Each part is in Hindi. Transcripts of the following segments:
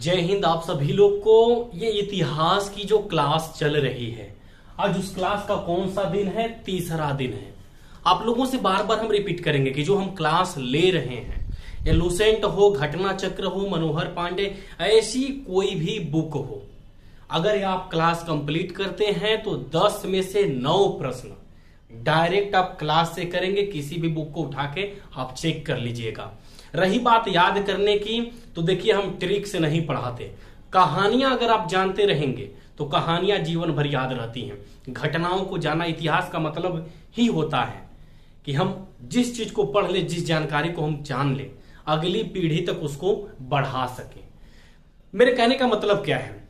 जय हिंद। आप सभी लोग को ये इतिहास की जो क्लास चल रही है, आज उस क्लास का कौन सा दिन है? तीसरा दिन है। आप लोगों से बार बार हम रिपीट करेंगे कि जो हम क्लास ले रहे हैं, ये लुसेंट हो, घटना चक्र हो, मनोहर पांडे, ऐसी कोई भी बुक हो, अगर ये आप क्लास कंप्लीट करते हैं तो 10 में से 9 प्रश्न डायरेक्ट आप क्लास से करेंगे। किसी भी बुक को उठा के आप चेक कर लीजिएगा। रही बात याद करने की, तो देखिए हम ट्रिक से नहीं पढ़ाते। कहानियां अगर आप जानते रहेंगे तो कहानियां जीवन भर याद रहती हैं। घटनाओं को जाना, इतिहास का मतलब ही होता है कि हम जिस चीज को पढ़ ले, जिस जानकारी को हम जान ले, अगली पीढ़ी तक उसको बढ़ा सके। मेरे कहने का मतलब क्या है?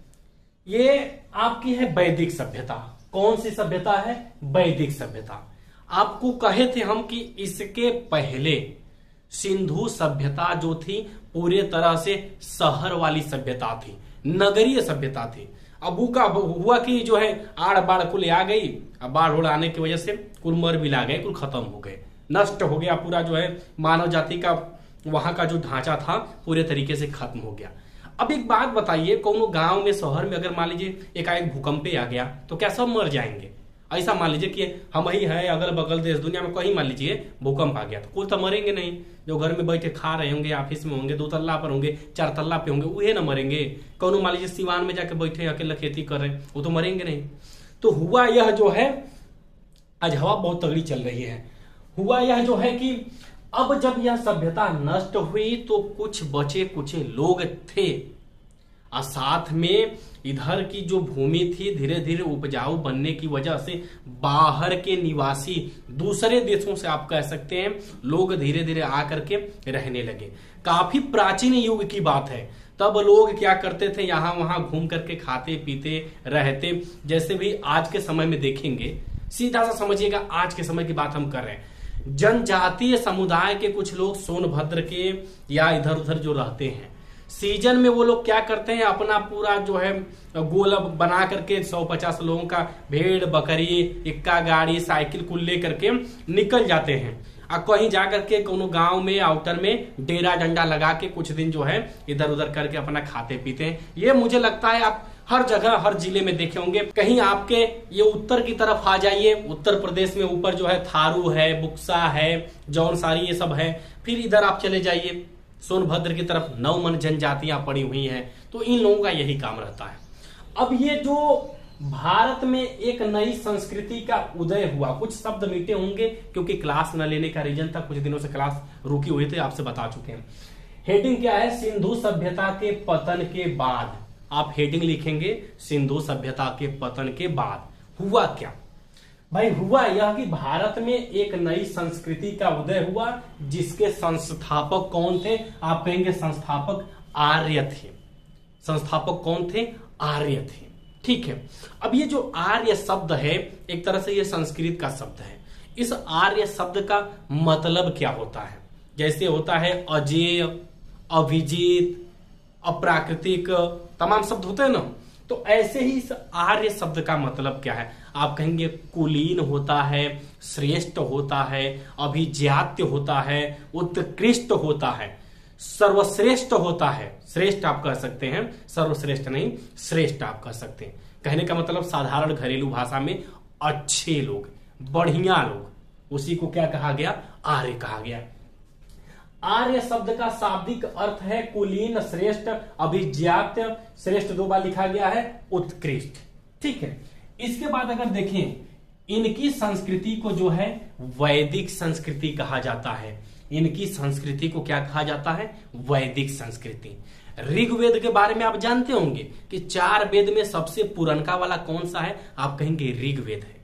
ये आपकी है वैदिक सभ्यता। कौन सी सभ्यता है? वैदिक सभ्यता। आपको कहे थे हम कि इसके पहले सिंधु सभ्यता जो थी पूरे तरह से शहर वाली सभ्यता थी, नगरीय सभ्यता थी। अब हुआ कि जो है आड़ बाढ़ कुल आ गई। अब बाढ़ उड़ आने की वजह से कुल मर भी ला गए, कुल खत्म हो गए, नष्ट हो गया पूरा। जो है मानव जाति का वहां का जो ढांचा था पूरे तरीके से खत्म हो गया। अब एक बात बताइए, कोनो गांव में, शहर में अगर मान लीजिए एकाएक भूकंप आ गया तो क्या सब मर जाएंगे? ऐसा मान लीजिए कि हम ही है, अगल बगल देश दुनिया में कहीं मान लीजिए भूकंप आ गया तो कोई तो मरेंगे नहीं। जो घर में बैठे खा रहे होंगे, ऑफिस में होंगे, 2 तल्ला पर होंगे, 4 तल्ला पे होंगे, उहे ना मरेंगे। कौन मान लीजिए सिवान में जाके बैठे अकेला खेती कर रहे, वो तो मरेंगे नहीं। तो हुआ यह जो है, आज हवा बहुत तगड़ी चल रही है। हुआ यह जो है कि अब जब यह सभ्यता नष्ट हुई तो कुछ बचे कुछ लोग थे, और साथ में इधर की जो भूमि थी धीरे धीरे उपजाऊ बनने की वजह से बाहर के निवासी, दूसरे देशों से आप कह सकते हैं, लोग धीरे धीरे आकर के रहने लगे। काफी प्राचीन युग की बात है। तब लोग क्या करते थे, यहां वहां घूम करके खाते पीते रहते। जैसे भी आज के समय में देखेंगे, सीधा सा समझिएगा, आज के समय की बात हम कर रहे हैं। जनजातीय समुदाय के कुछ लोग सोनभद्र के या इधर उधर जो रहते हैं, सीजन में वो लोग क्या करते हैं, अपना पूरा जो है गोला बना करके 150 लोगों का भेड़ बकरी, इक्का गाड़ी, साइकिल कुल ले करके निकल जाते हैं। और कहीं जाकर के कोनो गांव में, आउटर में डेरा डंडा लगा के कुछ दिन जो है इधर उधर करके अपना खाते पीते हैं। ये मुझे लगता है आप हर जगह, हर जिले में देखे होंगे। कहीं आपके ये उत्तर की तरफ आ जाइए, उत्तर प्रदेश में ऊपर जो है थारू है, बुक्सा है, जौनसारी, ये सब है। फिर इधर आप चले जाइए सोनभद्र की तरफ, 9 मन जनजातियां पड़ी हुई हैं। तो इन लोगों का यही काम रहता है। अब ये जो भारत में एक नई संस्कृति का उदय हुआ, कुछ शब्द मीठे होंगे क्योंकि क्लास न लेने का रीजन था, कुछ दिनों से क्लास रुकी हुई थी, आपसे बता चुके हैं। हेडिंग क्या है? सिंधु सभ्यता के पतन के बाद। आप हेडिंग लिखेंगे, सिंधु सभ्यता के पतन के बाद हुआ क्या? भाई हुआ यह कि भारत में एक नई संस्कृति का उदय हुआ, जिसके संस्थापक कौन थे? आप कहेंगे संस्थापक आर्य थे। संस्थापक कौन थे? आर्य थे। ठीक है। अब ये जो आर्य शब्द है, एक तरह से ये संस्कृत का शब्द है। इस आर्य शब्द का मतलब क्या होता है? जैसे होता है अजेय, अभिजीत, अप्राकृतिक, तमाम शब्द होते हैं ना। तो ऐसे ही इस आर्य शब्द का मतलब क्या है? आप कहेंगे कुलीन होता है, श्रेष्ठ होता है, अभिजात्य होता है, उत्कृष्ट होता है, सर्वश्रेष्ठ होता है। श्रेष्ठ आप कह सकते हैं, सर्वश्रेष्ठ नहीं, श्रेष्ठ आप कह सकते हैं। कहने का मतलब साधारण घरेलू भाषा में अच्छे लोग, बढ़िया लोग, उसी को क्या कहा गया? आर्य कहा गया। आर्य शब्द का शाब्दिक अर्थ है कुलीन, श्रेष्ठ, अभिजात्य। श्रेष्ठ 2 बार लिखा गया है, उत्कृष्ट। ठीक है। इसके बाद अगर देखें, इनकी संस्कृति को जो है वैदिक संस्कृति कहा जाता है। इनकी संस्कृति को क्या कहा जाता है? वैदिक संस्कृति। ऋग्वेद के बारे में आप जानते होंगे कि 4 वेद में सबसे पुरनका वाला कौन सा है? आप कहेंगे ऋग्वेद है।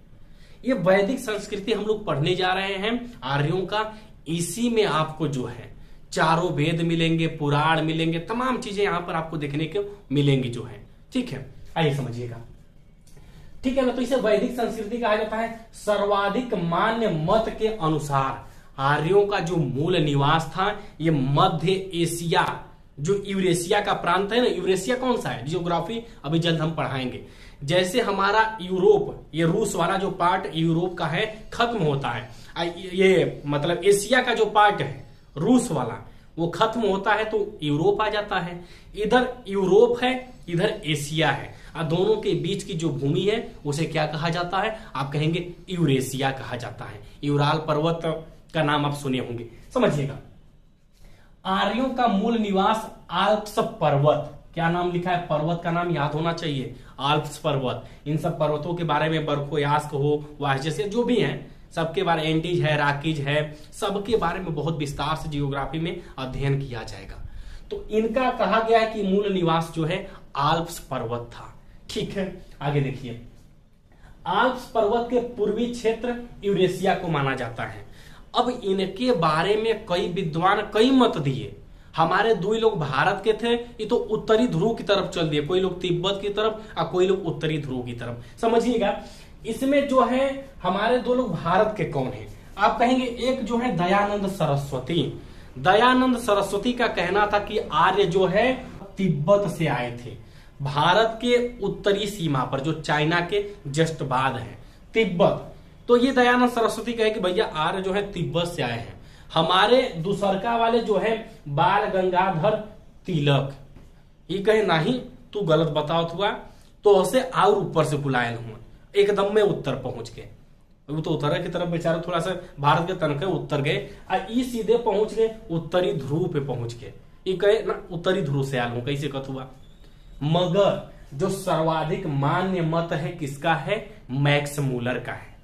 ये वैदिक संस्कृति हम लोग पढ़ने जा रहे हैं आर्यों का। इसी में आपको जो है चारों वेद मिलेंगे, पुराण मिलेंगे, तमाम चीजें यहां पर आपको देखने को मिलेंगी जो है। ठीक है, आइए समझिएगा। ठीक है ना। तो इसे वैदिक संस्कृति कहा जाता है। सर्वाधिक मान्य मत के अनुसार आर्यों का जो मूल निवास था, ये मध्य एशिया, जो यूरेशिया का प्रांत है ना। यूरेशिया कौन सा है? जियोग्राफी अभी जल्द हम पढ़ाएंगे। जैसे हमारा यूरोप, ये रूस वाला जो पार्ट यूरोप का है, खत्म होता है। ये मतलब एशिया का जो पार्ट है रूस वाला, वो खत्म होता है तो यूरोप आ जाता है। इधर यूरोप है, इधर एशिया है, और दोनों के बीच की जो भूमि है उसे क्या कहा जाता है? आप कहेंगे यूरेशिया कहा जाता है। यूराल पर्वत का नाम आप सुने होंगे, समझिएगा। आर्यों का मूल निवास आल्प्स पर्वत, क्या नाम लिखा है? पर्वत का नाम याद होना चाहिए, आल्प्स पर्वत। इन सब पर्वतों के बारे में बर्फोयास्क हो, वाहजैसे जो भी हैं सबके बारे, एंटीज है, राकीज है, सबके बारे में बहुत विस्तार से जियोग्राफी में अध्ययन किया जाएगा। तो इनका कहा गया है कि मूल निवास जो है आल्प्स पर्वत था। ठीक है, आगे देखिए। आल्प्स पर्वत के पूर्वी क्षेत्र यूरेशिया को माना जाता है। अब इनके बारे में कई विद्वान कई मत दिए। हमारे दो लोग भारत के थे, ये तो उत्तरी ध्रुव की तरफ चल दिए, कोई लोग तिब्बत की तरफ और कोई लोग उत्तरी ध्रुव की तरफ। समझिएगा, इसमें जो है हमारे दो लोग भारत के कौन हैं? आप कहेंगे एक जो है दयानंद सरस्वती। दयानंद सरस्वती का कहना था कि आर्य जो है तिब्बत से आए थे। भारत के उत्तरी सीमा पर जो चाइना के जस्ट बाद है तिब्बत, तो ये दयानंद सरस्वती कहे कि भैया आर्य जो है तिब्बत से आए हैं। हमारे दूसरका वाले जो है बाल गंगाधर तिलक, ये कहे नहीं तू गलत बताओ हुआ, तो उसे और ऊपर से बुलायल हुआ, एकदम में उत्तर पहुंच गए। वो तो उत्तर की तरफ बेचारा थोड़ा सा भारत के तनके उत्तर गए, और ई सीधे पहुंच गए उत्तरी ध्रुव पे पहुंच गए। ये कहे ना उत्तरी ध्रुव से आल हूं, कैसे कथ हुआ? मगर जो सर्वाधिक मान्य मत है किसका है? मैक्स मूलर का है।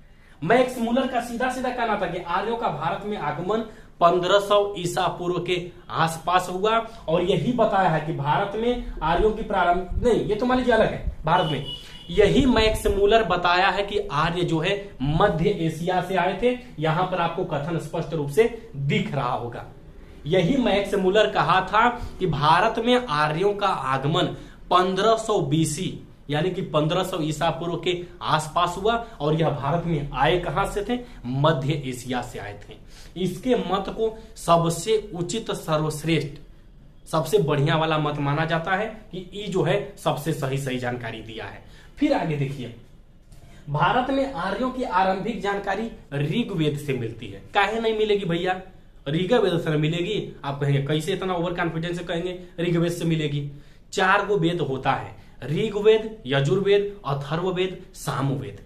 मैक्स मूलर का सीधा सीधा कहना था कि आर्यों का भारत में आगमन 1500 ईसा पूर्व के आसपास हुआ, और यही बताया है कि भारत में आर्यों की प्रारंभ नहीं, ये तो मान लीजिए अलग है। भारत में यही मैक्स मूलर बताया है कि आर्य जो है मध्य एशिया से आए थे। यहां पर आपको कथन स्पष्ट रूप से दिख रहा होगा। यही मैक्स मूलर कहा था कि भारत में आर्यों का आगमन 1500 बीसी यानी कि 1500 ईसा पूर्व के आसपास हुआ, और यह भारत में आए कहां से थे? मध्य एशिया से आए थे। इसके मत को सबसे उचित, सर्वश्रेष्ठ, सबसे बढ़िया वाला मत माना जाता है कि ये जो है सबसे सही जानकारी दिया है। फिर आगे देखिए, भारत में आर्यों की आरंभिक जानकारी ऋग्वेद से मिलती है। काहे नहीं मिलेगी भैया? ऋग्वेद से मिलेगी। आप कहेंगे कैसे, इतना ओवर कॉन्फिडेंस से कहेंगे ऋग्वेद से मिलेगी? 4 गो वेद होता है, ऋग्वेद, यजुर्वेद, अथर्ववेद, सामवेद।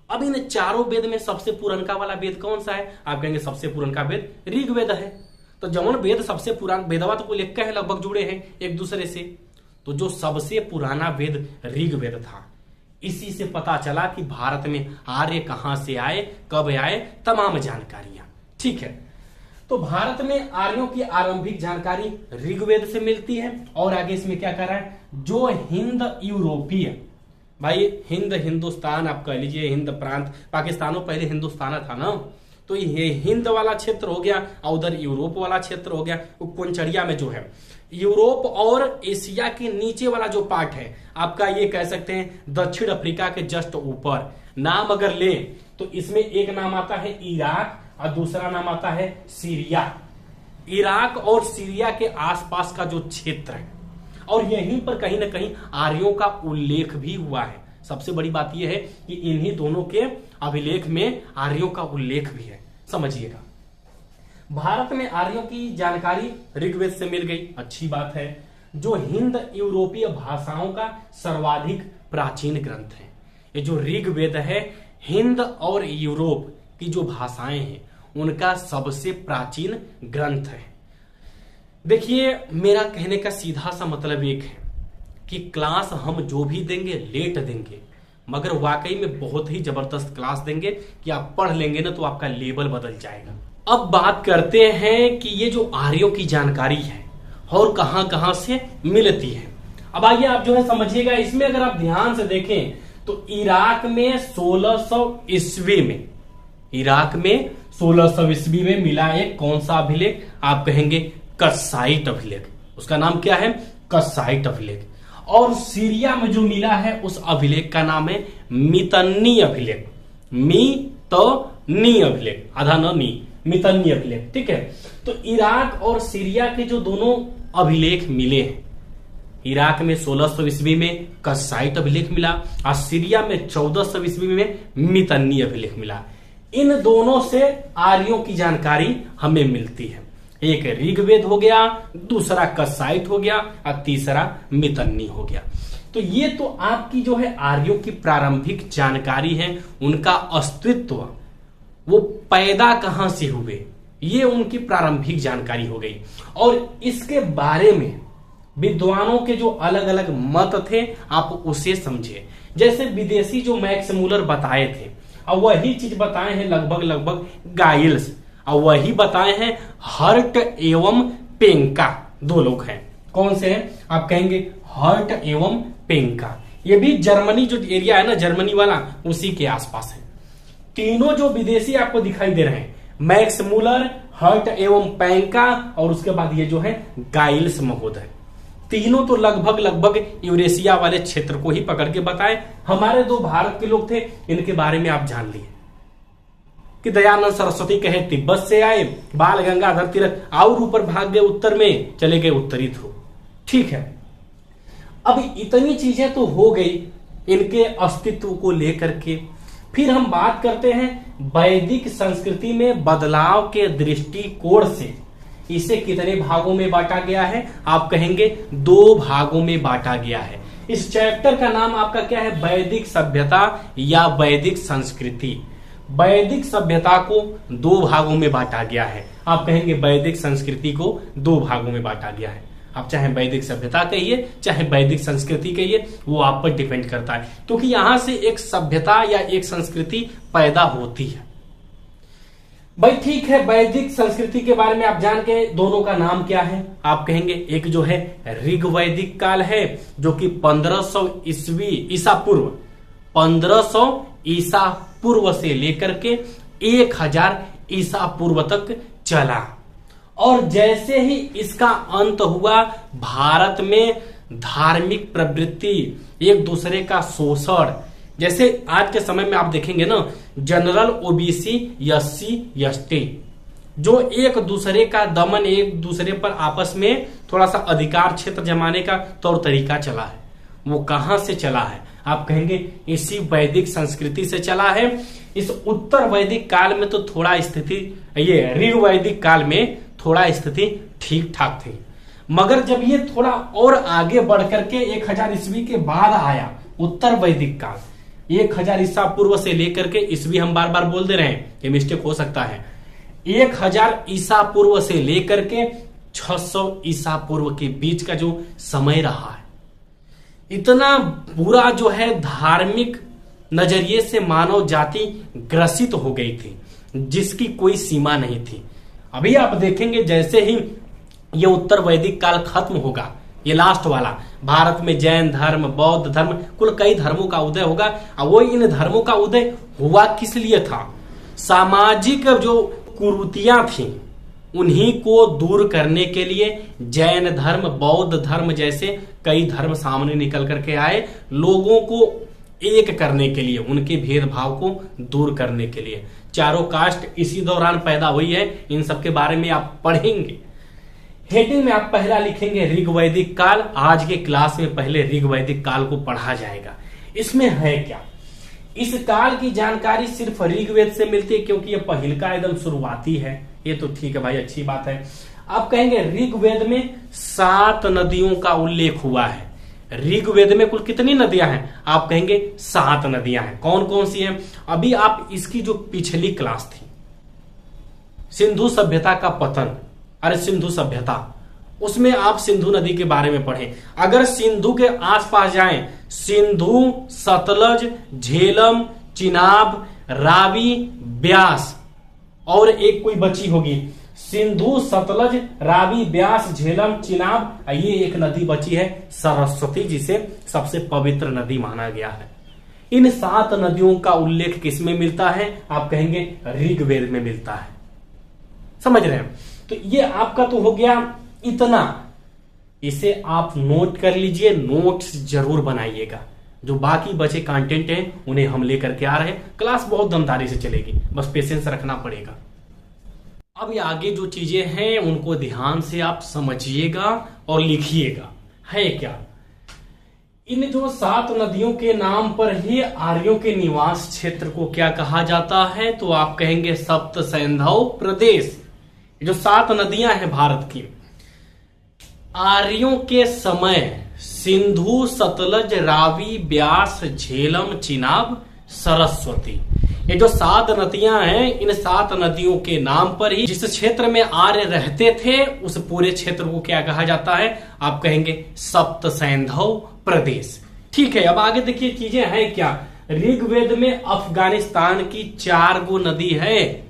अब इन चारों वेद में सबसे पुरनका वाला वेद कौन सा है? आप कहेंगे सबसे पुरनका वेद ऋग्वेद है। तो जमन वेद सबसे पुराना, वेदवा तो कुल एक है, लगभग जुड़े हैं एक दूसरे से, तो जो सबसे पुराना वेद ऋग्वेद था। इसी से पता चला कि भारत में आर्य कहां से आए, कब आए, तमाम जानकारियां। ठीक है, तो भारत में आर्यों की आरंभिक जानकारी ऋग्वेद से मिलती है। और आगे इसमें क्या कर रहा है? जो हिंद यूरोपीय, भाई हिंद हिंदुस्तान आप कह लीजिए, हिंद प्रांत, पाकिस्तानों पहले हिंदुस्तान था ना, तो ये हिंद वाला क्षेत्र हो गया, और उधर यूरोप वाला क्षेत्र हो गया। वो कोनचड़िया में जो है यूरोप और एशिया के नीचे वाला जो पार्ट है आपका, ये कह सकते हैं दक्षिण अफ्रीका के जस्ट ऊपर। नाम अगर ले तो इसमें एक नाम आता है इराक और दूसरा नाम आता है सीरिया। इराक और सीरिया के आसपास का जो क्षेत्र है, और यहीं पर कहीं ना कहीं आर्यों का उल्लेख भी हुआ है। सबसे बड़ी बात यह है कि इन्हीं दोनों के अभिलेख में आर्यों का उल्लेख भी है, समझिएगा। भारत में आर्यों की जानकारी ऋग्वेद से मिल गई, अच्छी बात है। जो हिंद यूरोपीय भाषाओं का सर्वाधिक प्राचीन ग्रंथ है, ये जो ऋग्वेद है, हिंद और यूरोप की जो भाषाएं हैं उनका सबसे प्राचीन ग्रंथ है। देखिए, मेरा कहने का सीधा सा मतलब एक है कि क्लास हम जो भी देंगे लेट देंगे, मगर वाकई में बहुत ही जबरदस्त क्लास देंगे कि आप पढ़ लेंगे ना तो आपका लेवल बदल जाएगा। अब बात करते हैं कि ये जो आर्यों की जानकारी है और कहां कहां से मिलती है। अब आइए आप जो है समझिएगा। इसमें अगर आप ध्यान से देखें तो इराक में 1600 ईस्वी में, इराक में 1600 ईस्वी में मिला एक कौन सा अभिलेख? आप कहेंगे कस्साइट अभिलेख। उसका नाम क्या है? कस्साइट अभिलेख। और सीरिया में जो मिला है उस अभिलेख का नाम है मितन्नी अभिलेख। मितन्नी अभिलेख, आधा न नी, मितन्नी अभिलेख। ठीक है, तो इराक और सीरिया के जो दोनों अभिलेख मिले हैं, इराक में 1600 ईस्वी में कस्साइट अभिलेख मिला और सीरिया में 1400 ईस्वी में मितन्नी अभिलेख मिला। इन दोनों से आर्यों की जानकारी हमें मिलती है। एक ऋग्वेद हो गया, दूसरा कसाइट हो गया और तीसरा मितन्नी हो गया। तो ये तो आपकी जो है आर्यों की प्रारंभिक जानकारी है, उनका अस्तित्व, वो पैदा कहां से हुए, ये उनकी प्रारंभिक जानकारी हो गई। और इसके बारे में विद्वानों के जो अलग अलग मत थे आप उसे समझे। जैसे विदेशी जो मैक्स मूलर बताए थे और वही चीज बताए हैं लगभग गाइल्स, और वही बताए हैं हर्ट एवं पेंका, दो लोग हैं। कौन से हैं आप कहेंगे? हर्ट एवं पेंका। ये भी जर्मनी जो एरिया है ना, जर्मनी वाला, उसी के आसपास है। तीनों जो विदेशी आपको दिखाई दे रहे हैं, मैक्स मूलर, हर्ट एवं पेंका और उसके बाद ये जो है गाइल्स महोदय, तीनों तो लगभग यूरेशिया वाले क्षेत्र को ही पकड़ के बताए। हमारे दो भारत के लोग थे, इनके बारे में आप जान लिए कि दयानंद सरस्वती कहे तिब्बत से आए, बाल गंगाधर तिलक और ऊपर भाग गए, उत्तर में चले गए उत्तरी ध्रुव। ठीक है, अब इतनी चीजें तो हो गई इनके अस्तित्व को लेकर के। फिर हम बात करते हैं वैदिक संस्कृति में बदलाव के दृष्टिकोण से इसे कितने भागों में बांटा गया है? आप कहेंगे 2 भागों में बांटा गया है। इस चैप्टर का नाम आपका क्या है? वैदिक सभ्यता या वैदिक संस्कृति। वैदिक सभ्यता को 2 भागों में बांटा गया है। आप कहेंगे वैदिक संस्कृति को 2 भागों में बांटा गया है। आप चाहे वैदिक सभ्यता कहिए चाहे वैदिक संस्कृति कहिए, वो आप पर डिपेंड करता है, क्योंकि यहां से एक सभ्यता या एक संस्कृति पैदा होती है। भाई ठीक है, वैदिक संस्कृति के बारे में आप जान के, दोनों का नाम क्या है? आप कहेंगे एक जो है ऋग वैदिक काल है, जो कि 1500 ईसा पूर्व, 1500 ईसा पूर्व से लेकर के 1000 ईसा पूर्व तक चला। और जैसे ही इसका अंत हुआ, भारत में धार्मिक प्रवृत्ति, एक दूसरे का शोषण, जैसे आज के समय में आप देखेंगे ना, जनरल ओबीसी, एससी, एसटी, जो एक दूसरे का दमन, एक दूसरे पर आपस में थोड़ा सा अधिकार क्षेत्र जमाने का तौर तरीका चला है। वो कहां से चला है? आप कहेंगे इसी वैदिक संस्कृति से चला है। इस उत्तर वैदिक काल में तो थोड़ा स्थिति, ये ऋग वैदिक काल में थोड़ा स्थिति ठीक ठाक थी, मगर जब ये थोड़ा और आगे बढ़ करके 1000 ईस्वी के बाद आया उत्तर वैदिक काल, 1000 ईसा पूर्व से लेकर के, ईस्वी हम बार बार बोल दे रहे हैं, ये मिस्टेक हो सकता है, 1000 ईसा पूर्व से लेकर के 600 ईसा पूर्व के बीच का जो समय रहा है, इतना बुरा जो है धार्मिक नजरिए से मानव जाति ग्रसित हो गई थी, जिसकी कोई सीमा नहीं थी। अभी आप देखेंगे जैसे ही ये उत्तर वैदिक काल खत्म होगा, ये लास्ट वाला, भारत में जैन धर्म, बौद्ध धर्म, कुल कई धर्मों का उदय होगा। और वो इन धर्मों का उदय हुआ किस लिए था? सामाजिक जो कुरीतियां थी उन्हीं को दूर करने के लिए जैन धर्म, बौद्ध धर्म जैसे कई धर्म सामने निकल करके आए, लोगों को एक करने के लिए, उनके भेदभाव को दूर करने के लिए। चारों कास्ट इसी दौरान पैदा हुई है, इन सब के बारे में आप पढ़ेंगे। हेडिंग में आप पहला लिखेंगे ऋग वैदिक काल। आज के क्लास में पहले ऋग वैदिक काल को पढ़ा जाएगा। इसमें है क्या? इस काल की जानकारी सिर्फ ऋग्वेद से मिलती है, क्योंकि ये पहिलका एकदम शुरुआती है। ये तो ठीक है भाई, अच्छी बात है। आप कहेंगे ऋग्वेद में 7 नदियों का उल्लेख हुआ है। ऋग्वेद में कुल कितनी नदियां हैं? आप कहेंगे 7 नदियां हैं। कौन कौन सी हैं? अभी आप इसकी जो पिछली क्लास थी, सिंधु सभ्यता का पतन, अरे सिंधु सभ्यता, उसमें आप सिंधु नदी के बारे में पढ़ें। अगर सिंधु के आसपास जाएं, सिंधु, सतलज, झेलम, चिनाब, रावी, ब्यास, और एक कोई बची होगी, सिंधु, सतलज, रावी, ब्यास, झेलम, चिनाब, ये एक नदी बची है सरस्वती, जिसे सबसे पवित्र नदी माना गया है। इन 7 नदियों का उल्लेख किसमें मिलता है? आप कहेंगे ऋग्वेद में मिलता है। समझ रहे हैं? तो ये आपका तो हो गया इतना। इसे आप नोट कर लीजिए, नोट्स जरूर बनाइएगा। जो बाकी बचे कंटेंट हैं उन्हें हम लेकर के आ रहे हैं। क्लास बहुत दमदारी से चलेगी, बस पेशेंस रखना पड़ेगा। अब ये आगे जो चीजें हैं उनको ध्यान से आप समझिएगा और लिखिएगा। है क्या? इन जो 7 नदियों के नाम पर ही आर्यों के निवास क्षेत्र को क्या कहा जाता है? तो आप कहेंगे सप्त सैंधव प्रदेश। जो 7 नदियां हैं भारत की, आर्यों के समय सिंधु, सतलज, रावी, ब्यास, झेलम, चिनाब, सरस्वती, ये जो 7 नदियां हैं, इन 7 नदियों के नाम पर ही जिस क्षेत्र में आर्य रहते थे उस पूरे क्षेत्र को क्या कहा जाता है, आप कहेंगे सप्त सैंधव प्रदेश। ठीक है, अब आगे देखिए चीजें हैं क्या। ऋग्वेद में अफगानिस्तान की 4 गो नदी है,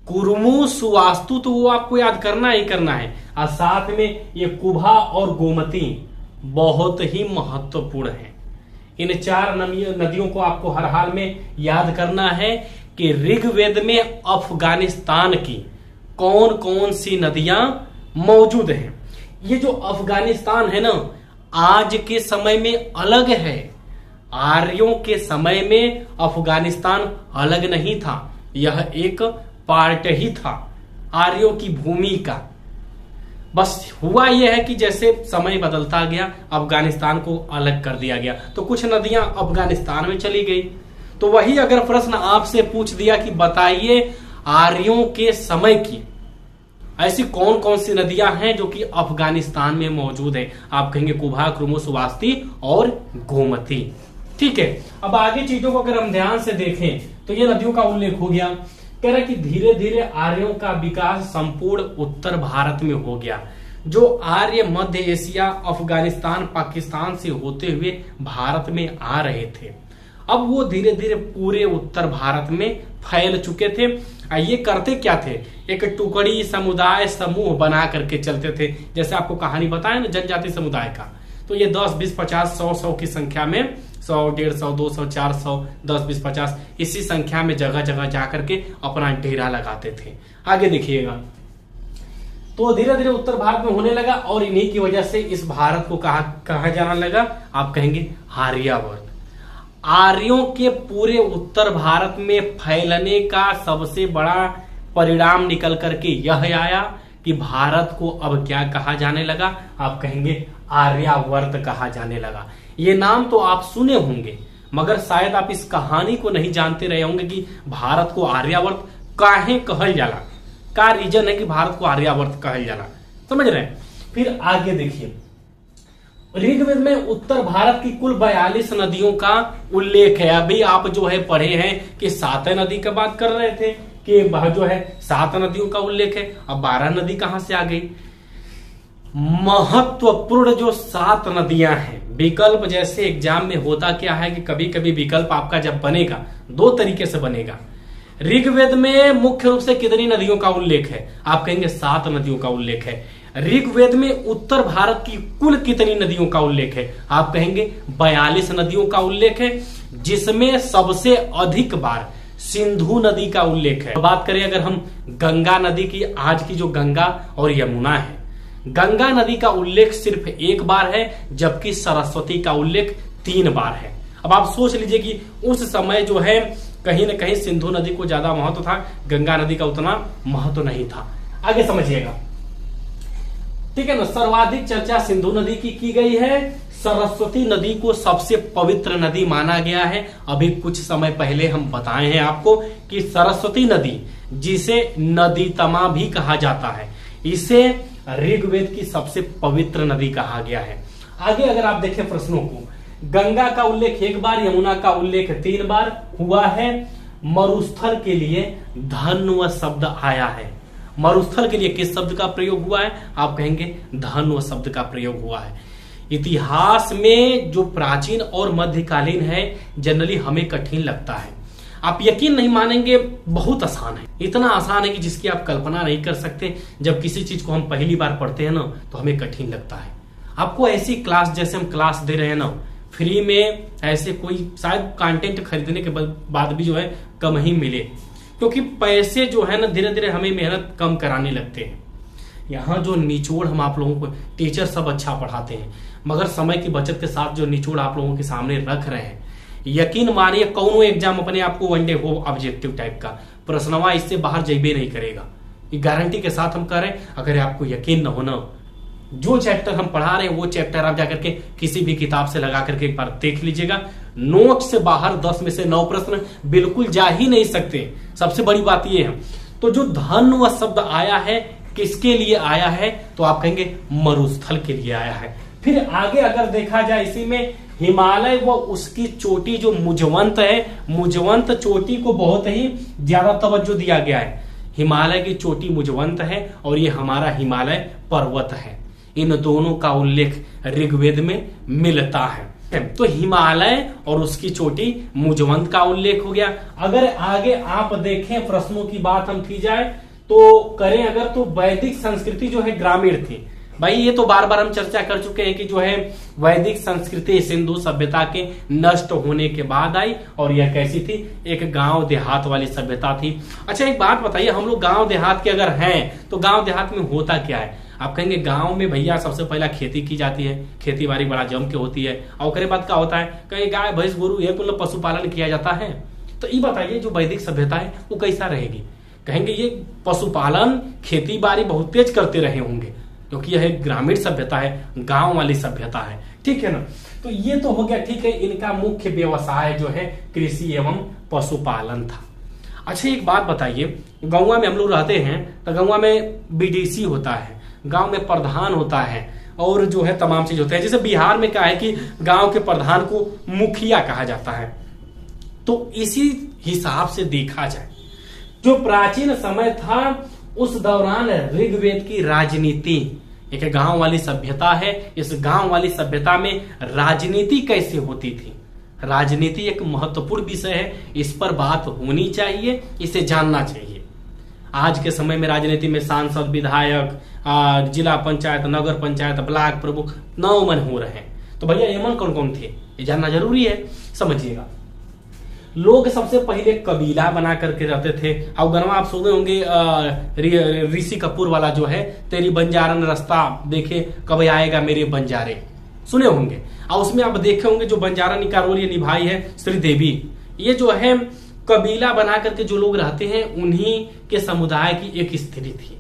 कुरमु, सुवास्तु, तो वो आपको याद करना ही करना है, और साथ में ये कुभा और गोमती बहुत ही महत्वपूर्ण है। इन 4 नदियों को आपको हर हाल में याद करना है कि ऋग्वेद में अफगानिस्तान की कौन कौन सी नदियां मौजूद हैं। ये जो अफगानिस्तान है ना, आज के समय में अलग है, आर्यों के समय में अफगानिस्तान अलग नहीं था, यह एक पार्ट ही था आर्यों की भूमि का। बस हुआ यह है कि जैसे समय बदलता गया अफगानिस्तान को अलग कर दिया गया, तो कुछ नदियां अफगानिस्तान में चली गई। तो वही अगर प्रश्न आपसे पूछ दिया कि बताइए आर्यों के समय की ऐसी कौन कौन सी नदियां हैं जो कि अफगानिस्तान में मौजूद है, आप कहेंगे कुभा, क्रुमु, सुवास्ती और गोमती। ठीक है, अब आगे चीजों को अगर हम ध्यान से देखें तो ये नदियों का उल्लेख हो गया। कह रहा कि धीरे धीरे आर्यों का विकास संपूर्ण उत्तर भारत में हो गया। जो आर्य मध्य एशिया, अफगानिस्तान, पाकिस्तान से होते हुए भारत में आ रहे थे, अब वो धीरे धीरे पूरे उत्तर भारत में फैल चुके थे। ये करते क्या थे, एक टुकड़ी समुदाय समूह बना करके चलते थे। जैसे आपको कहानी बताया ना जनजाति समुदाय का, तो ये 10, 20, 50, 100 की संख्या में 100, 150, 200, 400, 10, 20, 50 इसी संख्या में जगह जगह जाकर के अपना डेरा लगाते थे। आगे देखिएगा, तो धीरे धीरे उत्तर भारत में होने लगा और इन्हीं की वजह से इस भारत को कहा जाने लगा, आप कहेंगे आर्यावर्त। आर्यों के पूरे उत्तर भारत में फैलने का सबसे बड़ा परिणाम निकल करके यह आया कि भारत को अब क्या कहा जाने लगा, आप कहेंगे आर्यावर्त कहा जाने लगा। ये नाम तो आप सुने होंगे मगर शायद आप इस कहानी को नहीं जानते रहे होंगे कि भारत को आर्यावर्त काहे कहल जाला, का रीजन है कि भारत को आर्यावर्त कहल जाला, समझ रहे हैं। फिर आगे देखिए, ऋग्वेद में उत्तर भारत की कुल 42 नदियों का उल्लेख है। अभी आप जो है पढ़े हैं कि 7 नदी की बात कर रहे थे कि जो है 7 नदियों का उल्लेख है, अब 12 नदी कहां से आ गई। महत्वपूर्ण जो 7 नदियां हैं, विकल्प जैसे एग्जाम में होता क्या है कि कभी कभी विकल्प आपका जब बनेगा 2 तरीके से बनेगा। ऋग्वेद में मुख्य रूप से कितनी नदियों का उल्लेख है, आप कहेंगे 7 नदियों का उल्लेख है। ऋग्वेद में उत्तर भारत की कुल कितनी नदियों का उल्लेख है, आप कहेंगे 42 नदियों का उल्लेख है, जिसमें सबसे अधिक बार सिंधु नदी का उल्लेख है। बात करें अगर हम गंगा नदी की, आज की जो गंगा और यमुना है, गंगा नदी का उल्लेख सिर्फ 1 बार है, जबकि सरस्वती का उल्लेख 3 बार है। अब आप सोच लीजिए कि उस समय जो है कहीं न कहीं सिंधु नदी को ज्यादा महत्व था, गंगा नदी का उतना महत्व नहीं था। आगे समझिएगा, ठीक है ना। सर्वाधिक चर्चा सिंधु नदी की गई है। सरस्वती नदी को सबसे पवित्र नदी माना गया है। अभी कुछ समय पहले हम बताए हैं आपको कि सरस्वती नदी, जिसे नदीतमा भी कहा जाता है, इसे ऋग्वेद की सबसे पवित्र नदी कहा गया है। आगे अगर आप देखें प्रश्नों को, गंगा का उल्लेख 1 बार, यमुना का उल्लेख 3 बार हुआ है। मरुस्थल के लिए धन्व शब्द आया है। मरुस्थल के लिए किस शब्द का प्रयोग हुआ है, आप कहेंगे धन्व शब्द का प्रयोग हुआ है। इतिहास में जो प्राचीन और मध्यकालीन है जनरली हमें कठिन लगता है। आप यकीन नहीं मानेंगे, बहुत आसान है, इतना आसान है कि जिसकी आप कल्पना नहीं कर सकते। जब किसी चीज को हम पहली बार पढ़ते हैं ना तो हमें कठिन लगता है। आपको ऐसी क्लास, जैसे हम क्लास दे रहे हैं ना फ्री में, ऐसे कोई शायद कंटेंट खरीदने के बाद भी जो है कम ही मिले, क्योंकि पैसे जो है ना धीरे धीरे हमें मेहनत कम कराने लगते हैं। यहाँ जो निचोड़ हम आप लोगों को, टीचर सब अच्छा पढ़ाते हैं मगर समय की बचत के साथ जो निचोड़ आप लोगों के सामने रख रहे हैं, यकीन मानिए कौनो एग्जाम अपने आप को वनडे हो ऑब्जेक्टिव टाइप का प्रश्नवा इससे बाहर जइबे नहीं करेगा, ये गारंटी के साथ हम कह रहे हैं। अगर आपको यकीन न हो ना, जो चैप्टर हम पढ़ा रहे हैं वो चैप्टर आप जाकर के किसी भी किताब से लगा करके एक बार देख लीजिएगा। नोट से बाहर 10 में से 9 प्रश्न बिल्कुल जा ही नहीं सकते। सबसे बड़ी बात ये है। तो जो धन्व शब्द आया है किसके लिए आया है? तो आप कहेंगे मरुस्थल के लिए आया है। फिर आगे अगर देखा जाए इसी में हिमालय व उसकी चोटी जो मुजवंत है, मुजवंत चोटी को बहुत ही ज्यादा तवज्जो दिया गया है। हिमालय की चोटी मुजवंत है और ये हमारा हिमालय पर्वत है। इन दोनों का उल्लेख ऋग्वेद में मिलता है। तो हिमालय और उसकी चोटी मुजवंत का उल्लेख हो गया। अगर आगे आप देखें, प्रश्नों की बात हम की जाए तो करें अगर, तो वैदिक संस्कृति जो है ग्रामीण थी। भाई ये तो बार बार हम चर्चा कर चुके हैं कि जो है वैदिक संस्कृति सिंधु सभ्यता के नष्ट होने के बाद आई और यह कैसी थी? एक गांव देहात वाली सभ्यता थी। अच्छा एक बात बताइए, हम लोग गांव देहात के अगर हैं तो गांव देहात में होता क्या है? आप कहेंगे गांव में भैया सबसे पहला खेती की जाती है, खेती बाड़ी बड़ा जम के होती है। और उसके बाद क्या होता है? कहीं गाय भैंस गोरू ये कुल पशुपालन किया जाता है। तो ये बताइए जो वैदिक सभ्यता है वो कैसा रहेगी? कहेंगे ये पशुपालन खेती बाड़ी बहुत तेज करते रहे होंगे, क्योंकि यह एक ग्रामीण सभ्यता है, गांव वाली सभ्यता है। ठीक है ना? तो ये तो हो गया। ठीक है, इनका मुख्य व्यवसाय जो है कृषि एवं पशुपालन था। अच्छा एक बात बताइए, गांव में हम लोग रहते हैं तो गांव में बीडीसी होता है, गांव में प्रधान होता है और जो है तमाम चीज होते हैं। जैसे बिहार में क्या है कि गांव के प्रधान को मुखिया कहा जाता है। तो इसी हिसाब से देखा जाए, जो प्राचीन समय था उस दौरान ऋग्वेद की राजनीति, एक गांव वाली सभ्यता है, इस गांव वाली सभ्यता में राजनीति कैसे होती थी? राजनीति एक महत्वपूर्ण विषय है, इस पर बात होनी चाहिए, इसे जानना चाहिए। आज के समय में राजनीति में सांसद, विधायक, जिला पंचायत, नगर पंचायत, ब्लॉक प्रमुख 9 मन हो रहे हैं। तो भैया ये मन कौन कौन थे ये जानना जरूरी है। समझिएगा, लोग सबसे पहले कबीला बना करके रहते थे। अब गनवा आप सुने होंगे ऋषि कपूर वाला जो है, तेरी बंजारन रास्ता देखे कब आएगा मेरे बंजारे, सुने होंगे। और उसमें आप देखे होंगे जो बंजारन का रोल ये निभाई है श्रीदेवी। ये जो है कबीला बना करके जो लोग रहते हैं उन्हीं के समुदाय की एक स्त्री थी।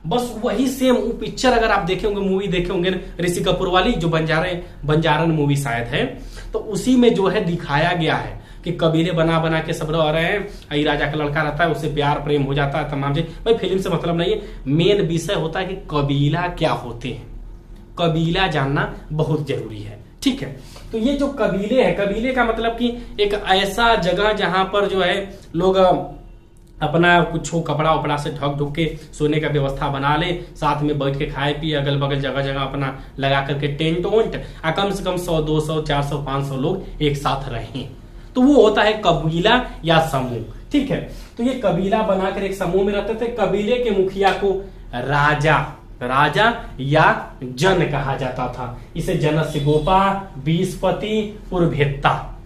बस वही सेम वो पिक्चर अगर आप देखे होंगे, मूवी देखे होंगे ऋषि कपूर वाली जो बंजारन मूवी शायद है, तो उसी में जो है दिखाया गया है कि कबीले बना बना के सब रह रहे हैं। आई राजा का लड़का रहता है, उससे प्यार प्रेम हो जाता है, तमाम चीज। भाई फिल्म से मतलब नहीं है, मेन विषय होता है कि कबीला क्या होते हैं। कबीला जानना बहुत जरूरी है। ठीक है, तो ये जो कबीले हैं, कबीले का मतलब कि एक ऐसा जगह जहां पर जो है लोग अपना कुछ कपड़ा उपड़ा से ढक ढुक के सोने का व्यवस्था बना ले, साथ में बैठ के खाए पिए, अगल बगल जगह जगह अपना लगा करके टेंट वेंट, कम से कम 100, 200, 400, 500 लोग एक साथ रहें, तो वो होता है कबीला या समूह। ठीक है, तो ये कबीला बनाकर एक समूह में रहते थे। कबीले के मुखिया को राजा या जन कहा जाता था। इसे जनस्य गोपा बीसपति पुरभेत्ता,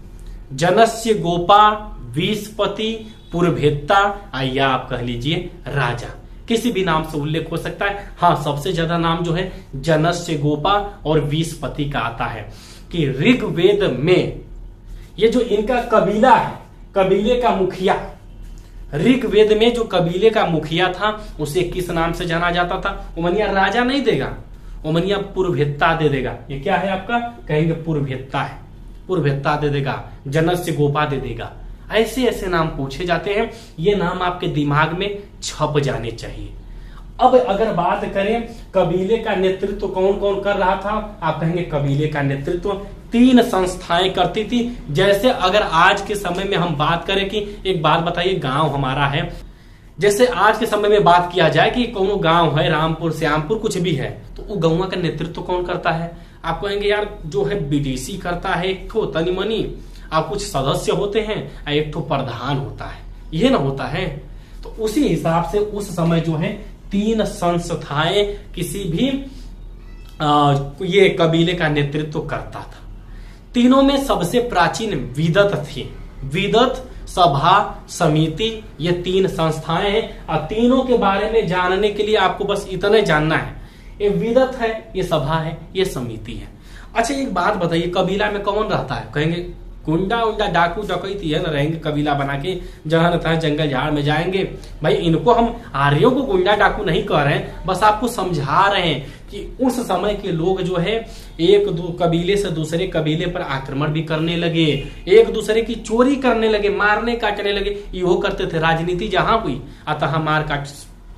जनस्य गोपा बीसपति पुरभेत्ता, या आप कह लीजिए राजा, किसी भी नाम से उल्लेख हो सकता है। हाँ, सबसे ज्यादा नाम जो है जनस्य गोपा और बीसपति का आता है कि ऋग्वेद में ये जो इनका कबीला है, कबीले का मुखिया, ऋग्वेद में जो कबीले का मुखिया था उसे किस नाम से जाना जाता था? ओमनिया राजा नहीं देगा, ओमनिया पुरभेत्ता दे देगा। ये क्या है आपका? कहेंगे पुरभेत्ता है, पुरभेत्ता दे देगा, जनस्य गोपा दे देगा। ऐसे ऐसे नाम पूछे जाते हैं, ये नाम आपके दिमाग में छप जाने चाहिए। अब अगर बात करें कबीले का नेतृत्व कौन कौन कर रहा था, आप कहेंगे कबीले का नेतृत्व 3 संस्थाएं करती थी। जैसे अगर आज के समय में हम बात करें कि एक बात बताइए, गांव हमारा है, जैसे आज के समय में बात किया जाए कि कोनो गांव है, रामपुर, श्यामपुर, कुछ भी है, तो वो गांव का नेतृत्व कौन करता है? आप कहेंगे यार जो है बीडीसी करता है, एक ठो तनी मनी, आप कुछ सदस्य होते हैं, एक ठो प्रधान होता है, ये ना होता है। तो उसी हिसाब से उस समय जो है 3 संस्थाएं किसी भी ये कबीले का नेतृत्व करता था। तीनों में सबसे प्राचीन विदत थी। विदत, सभा, समिति, ये 3 संस्थाएं हैं। और तीनों के बारे में जानने के लिए आपको बस इतना जानना है, ये विदत है, ये सभा है, ये समिति है। अच्छा एक बात बताइए, कबीला में कौन रहता है? कहेंगे गुंडा उंडा डाकू डकैती है ना, रहेंगे कबीला बना के जहां न तहां जंगल झाड़ में जाएंगे। भाई इनको हम आर्यों को गुंडा डाकू नहीं कह रहे हैं, बस आपको समझा रहे हैं कि उस समय के लोग जो है एक कबीले से दूसरे कबीले पर आक्रमण भी करने लगे, एक दूसरे की चोरी करने लगे, मारने काटने लगे, यो करते थे। राजनीति जहां हुई अतः मार काट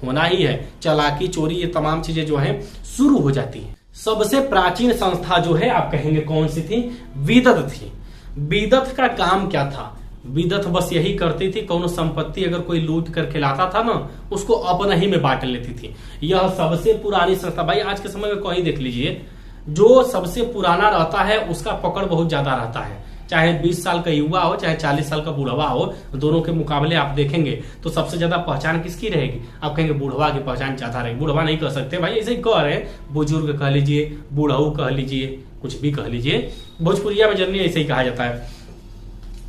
होना ही है। चालाकी, चोरी, ये तमाम चीजें जो है शुरू हो जाती है। सबसे प्राचीन संस्था जो है आप कहेंगे कौन सी थी? विदत थी। विदत का काम क्या था? विदत बस यही करती थी, कौनो संपत्ति अगर कोई लूट करके लाता था ना, उसको अपना ही में बांट लेती थी। यह सबसे पुरानी संस्था। भाई आज के समय में कहीं देख लीजिए, जो सबसे पुराना रहता है उसका पकड़ बहुत ज्यादा रहता है। चाहे 20 साल का युवा हो, चाहे 40 साल का बुढ़वा हो, दोनों के मुकाबले आप देखेंगे तो सबसे ज्यादा पहचान किसकी रहेगी? आप कहेंगे बुढ़वा की पहचान ज्यादा रहेगी। बुढ़वा नहीं कह सकते भाई, ऐसे ही कह रहे हैं, बुजुर्ग कह लीजिए, बूढ़ऊ कह लीजिए, कुछ भी कह लीजिए, भोजपुरिया में जनरली ऐसे ही कहा जाता है।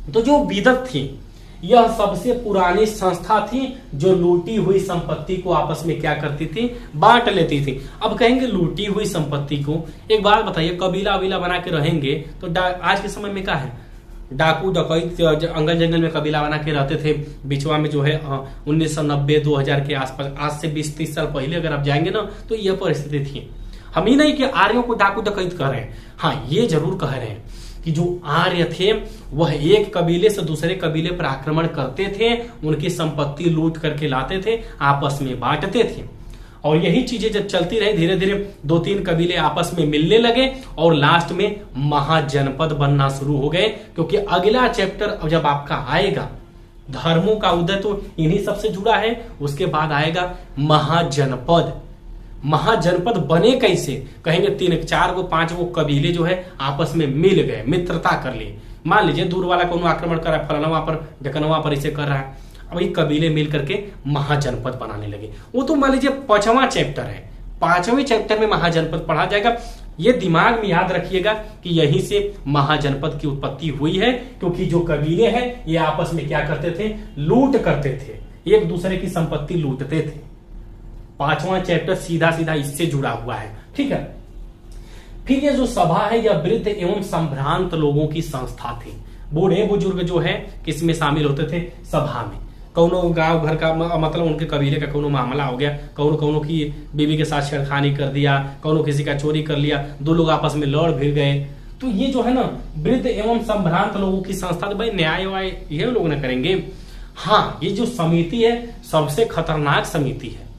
तो जो विदत थी, यह सबसे पुरानी संस्था थी जो लूटी हुई संपत्ति को आपस में क्या करती थी? बांट लेती थी। अब कहेंगे लूटी हुई संपत्ति को, एक बात बताइए, कबीला वबीला बना के रहेंगे तो आज के समय में क्या है? डाकू डकैत अंगल जंगल में कबीला बना के रहते थे। बिचवा में जो है 1990-2000 के आसपास, आज से 20-30 साल पहले अगर आप जाएंगे ना तो यह परिस्थिति थी। हम ही नहीं कि आर्यों को डाकू डकैत कह रहे हैं, हाँ ये जरूर कह रहे हैं कि जो आर्य थे वह एक कबीले से दूसरे कबीले पर आक्रमण करते थे, उनकी संपत्ति लूट करके लाते थे, आपस में बांटते थे। और यही चीजें जब चलती रही, धीरे धीरे 2-3 कबीले आपस में मिलने लगे और लास्ट में महाजनपद बनना शुरू हो गए। क्योंकि अगला चैप्टर जब आपका आएगा, धर्मों का उदय तो इन्हीं सबसे जुड़ा है, उसके बाद आएगा महाजनपद। महाजनपद बने कैसे? कहेंगे 3-4 गो 5 गो कबीले जो है आपस में मिल गए, मित्रता कर लिए। मान लीजिए दूर वाला कौन आक्रमण कर रहा है, फलानवा पर ढकनवा पर इसे कर रहा है, अब ये कबीले मिल करके महाजनपद बनाने लगे। वो तो मान लीजिए 5वां चैप्टर है, 5वें चैप्टर में महाजनपद पढ़ा जाएगा। ये दिमाग में याद रखिएगा कि यहीं से महाजनपद की उत्पत्ति हुई है, क्योंकि जो कबीले हैं ये आपस में क्या करते थे? लूट करते थे, एक दूसरे की संपत्ति लूटते थे। 5वां चैप्टर सीधा सीधा इससे जुड़ा हुआ है, ठीक है। फिर ये जो सभा है यह वृद्ध एवं संभ्रांत लोगों की संस्था थी। बूढ़े बुजुर्ग जो है किसमें शामिल होते थे? सभा में। कौनो गांव घर का मतलब उनके कबीले का कौनो मामला हो गया, कौनो की बीवी के साथ छेड़खानी कर दिया, कौनो किसी का चोरी कर लिया, 2 लोग आपस में लड़ भिड़ गए, तो ये जो है ना वृद्ध एवं संभ्रांत लोगों की संस्था। तो भाई न्याय वाय ये लोग न करेंगे। हाँ, ये जो समिति है सबसे खतरनाक समिति है,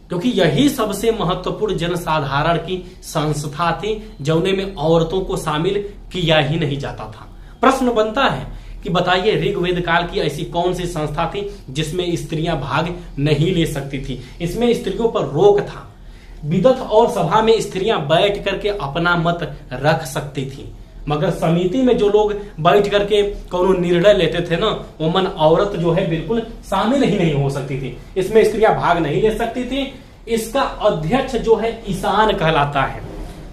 क्योंकि यही सबसे महत्वपूर्ण जनसाधारण की संस्था थी, जौने में औरतों को शामिल किया ही नहीं जाता था। प्रश्न बनता है कि बताइए ऋग्वेद काल की ऐसी कौन सी संस्था थी जिसमें स्त्रियां भाग नहीं ले सकती थी? इसमें स्त्रियों पर रोक था। विदत और सभा में स्त्रियां बैठ करके अपना मत रख सकती थी, मगर समिति में जो लोग बैठ करके कोनो निर्णय लेते थे ना, वो मन औरत जो है बिल्कुल शामिल ही नहीं हो सकती थी। इसमें स्त्रियां भाग नहीं ले सकती थी। इसका अध्यक्ष जो है ईशान कहलाता है।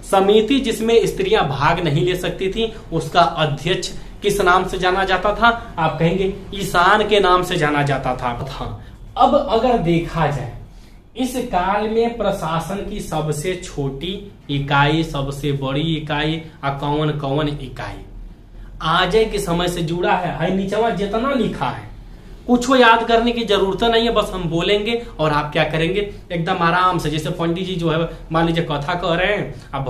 समिति जिसमें स्त्रियां भाग नहीं ले सकती थी उसका अध्यक्ष किस नाम से जाना जाता था? आप कहेंगे ईशान के नाम से जाना जाता था। अब अगर देखा जाए इस काल में प्रशासन की सबसे छोटी इकाई, सबसे बड़ी इकाई और कौन इकाई आज के समय से जुड़ा है नीचवा जितना लिखा है, कुछ याद करने की जरूरत नहीं है। बस हम बोलेंगे और आप क्या करेंगे? एकदम आराम से। जैसे पंडित जी जो है मान लीजिए कथा कह रहे हैं, अब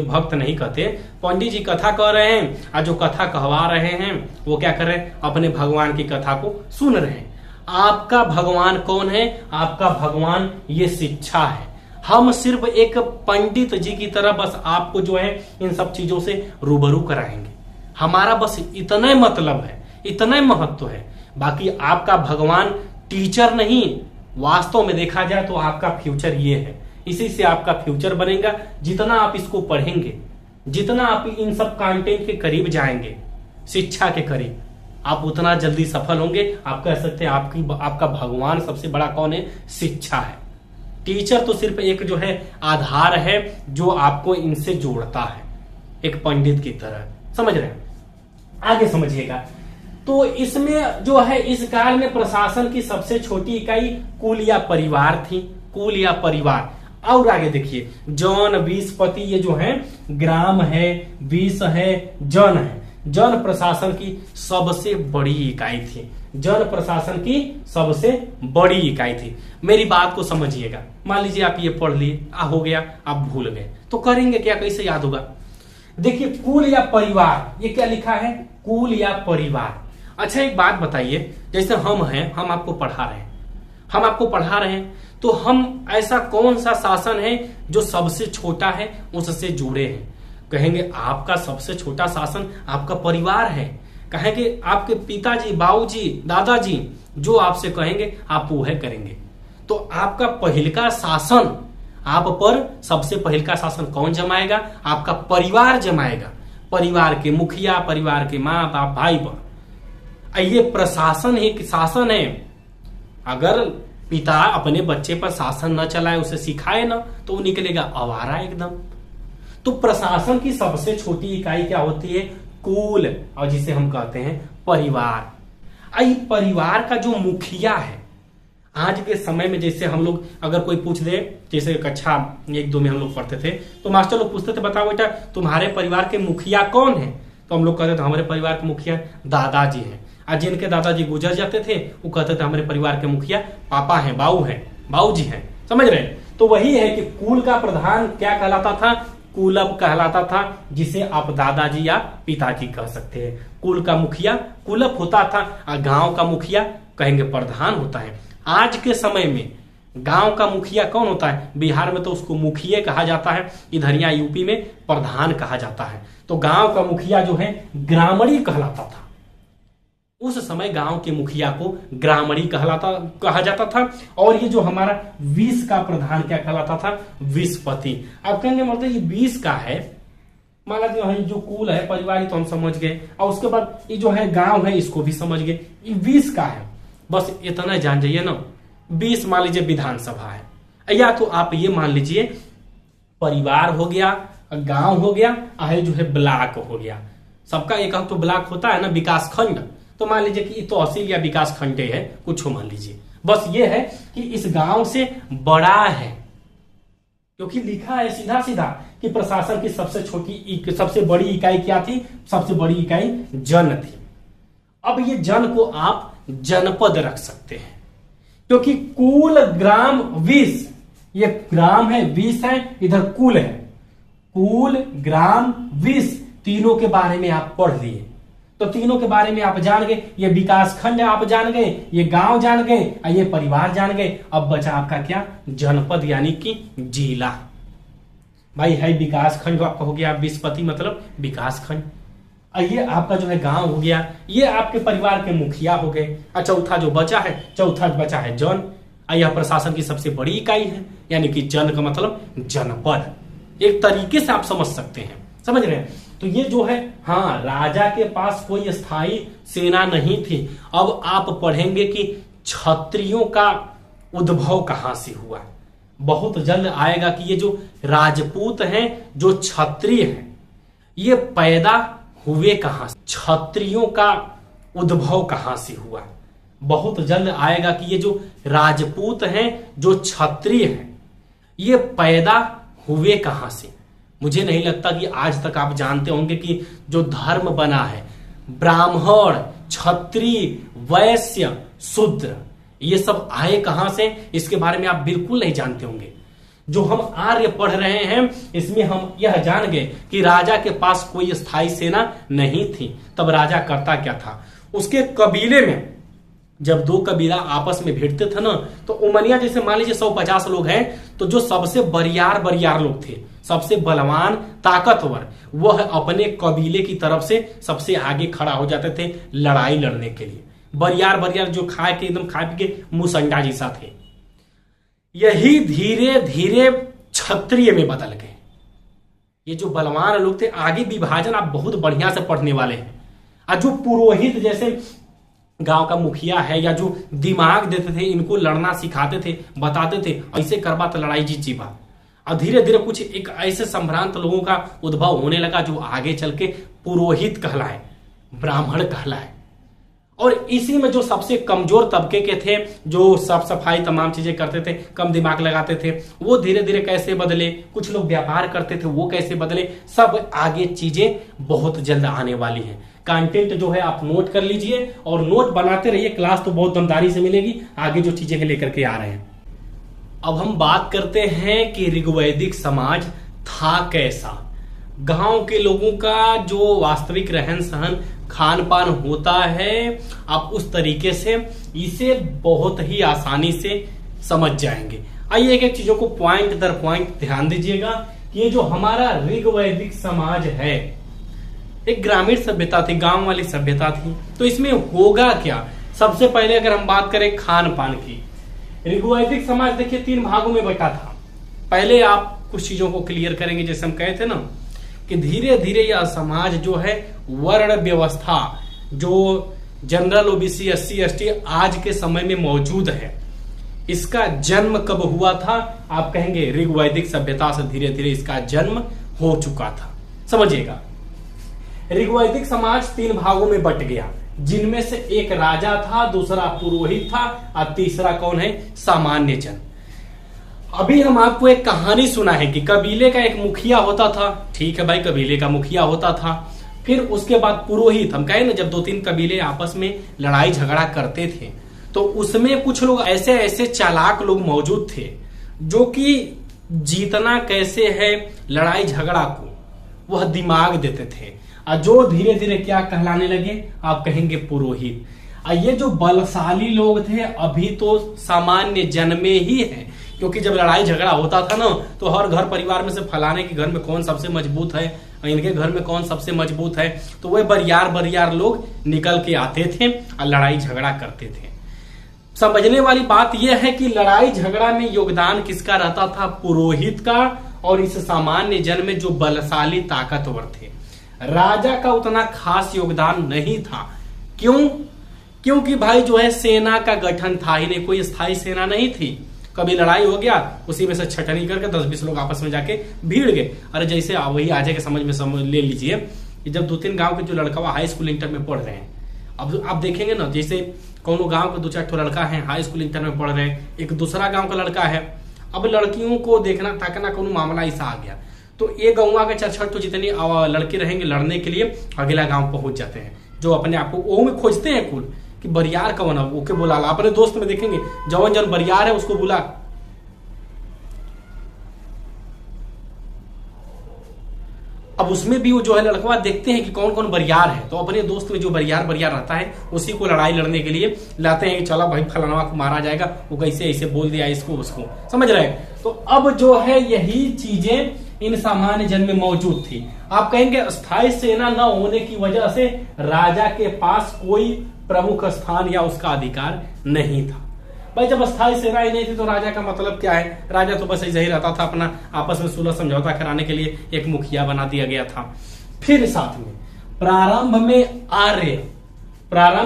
भक्त नहीं कहते, पंडित जी कथा कह रहे हैं और जो कथा कहवा रहे हैं वो क्या कर रहे हैं? अपने भगवान की कथा को सुन रहे हैं। आपका भगवान कौन है? आपका भगवान ये शिक्षा है। हम सिर्फ एक पंडित जी की तरह बस आपको जो है इन सब चीजों से रूबरू कराएंगे। हमारा बस इतना मतलब है, इतना महत्व है। बाकी आपका भगवान टीचर नहीं, वास्तव में देखा जाए तो आपका फ्यूचर ये है। इसी से आपका फ्यूचर बनेगा। जितना आप इसको पढ़ेंगे, जितना आप इन सब कंटेंट के करीब जाएंगे, शिक्षा के करीब, आप उतना जल्दी सफल होंगे। आप कह सकते हैं आपका भगवान सबसे बड़ा कौन है? शिक्षा है। टीचर तो सिर्फ एक जो है आधार है जो आपको इनसे जोड़ता है, एक पंडित की तरह। समझ रहे हैं? आगे समझिएगा। तो इसमें जो है इस काल में प्रशासन की सबसे छोटी इकाई कुल या परिवार थी। कुल या परिवार। और आगे देखिए, जन, बीसपति, ये जो है ग्राम है, 20 है, जन है। जन प्रशासन की सबसे बड़ी इकाई थी। जन प्रशासन की सबसे बड़ी इकाई थी। मेरी बात को समझिएगा। मान लीजिए आप ये पढ़ लिए, हो गया, आप भूल गए, तो करेंगे क्या? कैसे याद होगा? देखिए, कुल या परिवार, ये क्या लिखा है? कुल या परिवार। अच्छा एक बात बताइए, जैसे हम हैं, हम आपको पढ़ा रहे हैं, हम आपको पढ़ा रहे हैं, तो हम ऐसा कौन सा शासन है जो सबसे छोटा है उससे जुड़े हैं? कहेंगे आपका सबसे छोटा शासन आपका परिवार है। कहेंगे आपके पिताजी, बाबूजी, दादाजी जो आपसे कहेंगे आप वो है करेंगे। तो आपका पहिलका शासन, आप पर सबसे पहिलका शासन कौन जमाएगा? आपका परिवार जमाएगा। परिवार के मुखिया, परिवार के माँ बाप, भाई बहन। ये प्रशासन एक शासन है। अगर पिता अपने बच्चे पर शासन न चलाए, उसे सिखाए ना, तो वो निकलेगा आवारा एकदम। तो प्रशासन की सबसे छोटी इकाई क्या होती है? कुल, और जिसे हम कहते हैं परिवार। परिवार का जो मुखिया है, आज के समय में जैसे हम लोग अगर कोई पूछ दे, जैसे कक्षा 1-2 में हम लोग पढ़ते थे, तो मास्टर लोग पूछते थे बताओ बेटा तुम्हारे परिवार के मुखिया कौन है? तो हम लोग कहते थे हमारे परिवार के मुखिया दादाजी हैं। आज जिनके दादाजी गुजर जाते थे वो कहते थे हमारे परिवार के मुखिया पापा हैं, बाबूजी हैं। समझ रहे? तो वही है कि कुल का प्रधान क्या कहलाता था? कुलप कहलाता था, जिसे आप दादाजी या पिताजी कह सकते हैं। कुल का मुखिया कुलप होता था और गांव का मुखिया कहेंगे प्रधान होता है। आज के समय में गांव का मुखिया कौन होता है? बिहार में तो उसको मुखिया कहा जाता है, इधर यहाँ यूपी में प्रधान कहा जाता है। तो गांव का मुखिया जो है ग्रामणी कहलाता था। उस समय गांव के मुखिया को ग्रामणी कहा जाता था। और ये जो हमारा 20 का प्रधान क्या कहलाता था? विस्पति। आप कहेंगे मतलब ये 20 का है, मान लीजिए जो कुल है परिवार तो हम समझ गए, और उसके बाद ये जो है गांव है इसको भी समझ गए, ये 20 का है। बस इतना जान जाइए ना, 20 मान लीजिए विधानसभा है, या तो आप ये मान लीजिए परिवार हो गया, गांव हो गया, है जो है ब्लॉक हो गया। सबका एक तो ब्लॉक होता है ना, विकास खंड। तो मान लीजिए कि तहसील या विकास खंड है, कुछ मान लीजिए। बस ये है कि इस गांव से बड़ा है, क्योंकि लिखा है सीधा सीधा कि प्रशासन की सबसे बड़ी इकाई क्या थी? सबसे बड़ी इकाई जन थी। अब ये जन को आप जनपद रख सकते हैं, क्योंकि कुल ग्राम 20, ये ग्राम है 20 है, इधर कुल है, कुल ग्राम 20, तीनों के बारे में आप पढ़ लिए। तो तीनों के बारे में आप जान गए, ये विकास खंड आप जान गए, ये गांव जान गए, और ये परिवार जान गए। अब बचा आपका क्या? जनपद, यानी कि जिला। भाई है विकास खंड आपका हो गया, विस्पति मतलब विकास खंड। ये आपका जो है गांव हो गया, ये आपके परिवार के मुखिया हो गए। चौथा बचा है जन। यह प्रशासन की सबसे बड़ी इकाई है, यानी कि जन का मतलब जनपद। एक तरीके से आप समझ सकते हैं, समझ रहे हैं? तो ये जो है, हाँ, राजा के पास कोई स्थायी सेना नहीं थी। अब आप पढ़ेंगे कि क्षत्रियों का उद्भव कहां से हुआ। बहुत जल्द आएगा कि ये जो राजपूत हैं, जो क्षत्रिय हैं, ये पैदा हुए कहां से, क्षत्रियों का उद्भव कहां से हुआ। बहुत जल्द आएगा कि ये जो राजपूत हैं, जो क्षत्रिय हैं, ये पैदा हुए कहां से। मुझे नहीं लगता कि आज तक आप जानते होंगे कि जो धर्म बना है, ब्राह्मण, क्षत्रिय, वैश्य, शूद्र, ये सब आए कहां से, इसके बारे में आप बिल्कुल नहीं जानते होंगे। जो हम आर्य पढ़ रहे हैं, इसमें हम यह जान गए कि राजा के पास कोई स्थायी सेना नहीं थी। तब राजा करता क्या था? उसके कबीले में जब दो कबीला आपस में भिड़ते थे ना, तो उमनिया जैसे मान लीजिए 150 लोग हैं, तो जो सबसे बरियार लोग थे, सबसे बलवान, ताकतवर, वह अपने कबीले की तरफ से सबसे आगे खड़ा हो जाते थे लड़ाई लड़ने के लिए। बरियार जो खा पी के मुसंडा जैसा थे। यही धीरे धीरे क्षत्रिय में बदल गए। ये जो बलवान लोग थे, आगे विभाजन आप बहुत बढ़िया से पढ़ने वाले हैं। और जो पुरोहित जैसे गांव का मुखिया है, या जो दिमाग देते थे, इनको लड़ना सिखाते थे, बताते थे ऐसे करबा तो लड़ाई जीत जीवा। और धीरे धीरे कुछ एक ऐसे संभ्रांत लोगों का उद्भव होने लगा जो आगे चल के पुरोहित कहलाए, ब्राह्मण कहलाए। और इसी में जो सबसे कमजोर तबके के थे, जो साफ सफाई तमाम चीजें करते थे, कम दिमाग लगाते थे, वो धीरे धीरे कैसे बदले। कुछ लोग व्यापार करते थे, वो कैसे बदले। सब आगे चीजें बहुत जल्द आने वाली हैं। कंटेंट जो है आप नोट कर लीजिए और नोट बनाते रहिए। क्लास तो बहुत दमदारी से मिलेगी, आगे जो चीजें लेकर के आ रहे हैं। अब हम बात करते हैं कि ऋग्वैदिक समाज था कैसा। गांव के लोगों का जो वास्तविक रहन सहन खान पान होता है, आप उस तरीके से इसे बहुत ही आसानी से समझ जाएंगे। आइए एक एक चीजों को पॉइंट दर पॉइंट ध्यान दीजिएगा कि ये जो हमारा ऋग वैदिक समाज है, एक ग्रामीण सभ्यता थी, गांव वाली सभ्यता थी। तो इसमें होगा क्या? सबसे पहले अगर हम बात करें खान पान की, ऋग्वैदिक समाज देखिए 3 भागों में बटा था। पहले आप कुछ चीजों को क्लियर करेंगे, जैसे हम कहे थे ना कि धीरे धीरे यह समाज जो है वर्ण व्यवस्था, जो जनरल ओबीसी SC ST आज के समय में मौजूद है, इसका जन्म कब हुआ था? आप कहेंगे ऋग्वैदिक सभ्यता से धीरे धीरे इसका जन्म हो चुका था। समझिएगा, ऋग्वैदिक समाज 3 भागों में बट गया, जिनमें से एक राजा था, दूसरा पुरोहित था और तीसरा कौन है? सामान्य जन। अभी हम आपको एक कहानी सुना है कि कबीले का एक मुखिया होता था। ठीक है भाई, कबीले का मुखिया होता था, फिर उसके बाद पुरोहित। हम कहे ना, जब 2-3 कबीले आपस में लड़ाई झगड़ा करते थे तो उसमें कुछ लोग ऐसे ऐसे चालाक लोग मौजूद थे जो कि जीतना कैसे है लड़ाई झगड़ा को वह दिमाग देते थे, और जो धीरे धीरे क्या कहलाने लगे? आप कहेंगे पुरोहित। ये जो बलशाली लोग थे अभी तो सामान्य जन में ही है, क्योंकि जब लड़ाई झगड़ा होता था ना तो हर घर परिवार में से फलाने के घर में कौन सबसे मजबूत है, इनके घर में कौन सबसे मजबूत है, तो वह बरियार लोग निकल के आते थे और लड़ाई झगड़ा करते थे। समझने वाली बात यह है कि लड़ाई झगड़ा में योगदान किसका रहता था? पुरोहित का। और इस सामान्य जन में जो बलशाली ताकतवर थे, राजा का उतना खास योगदान नहीं था। क्यों? क्योंकि भाई जो है सेना का गठन था ही नहीं, कोई स्थायी सेना नहीं थी। कभी लड़ाई हो गया, उसी में से छटनी करके 10-20 लोग आपस में जाके भीड़ गए। अरे जैसे वही आज के समझ में ले लीजिए कि जब 2-3 गांव के जो लड़का हाई स्कूल इंटर में पढ़ रहे हैं, अब आप देखेंगे ना, जैसे कोनो गांव के 2-4 लड़का है हाई स्कूल इंटर में पढ़ रहे हैं, एक दूसरा गांव का लड़का है, अब लड़कियों को देखना ताकना कोनो मामला ऐसा आ गया तो ये गौवा के 4-6 तो जितनी लड़के रहेंगे लड़ने के लिए अगला गांव पहुंच जाते हैं, जो अपने आप को वो में खोजते हैं कुल कि बरियार कौन है, ओके बुला। अपने दोस्त में देखेंगे जवन बरियार है उसको बुला। अब उसमें भी वो जो है लड़कवा देखते हैं कि कौन कौन बरियार है, तो अपने दोस्त में जो बरियार रहता है उसी को लड़ाई लड़ने के लिए लाते हैं कि चला भाई फलाना को मारा जाएगा, वो कैसे ऐसे बोल दिया इसको उसको, समझ रहे हैं। तो अब जो है यही चीजें इन सामान्य जन में मौजूद थी। आप कहेंगे स्थायी सेना न होने की वजह से राजा के पास कोई प्रमुख स्थान या उसका अधिकार नहीं था। भाई जब स्थायी सेना ही नहीं थी तो राजा का मतलब क्या है? राजा तो बस ऐसे ही रहता था, अपना आपस में सुलह समझौता कराने के लिए एक मुखिया बना दिया गया था। फिर साथ में प्रारंभ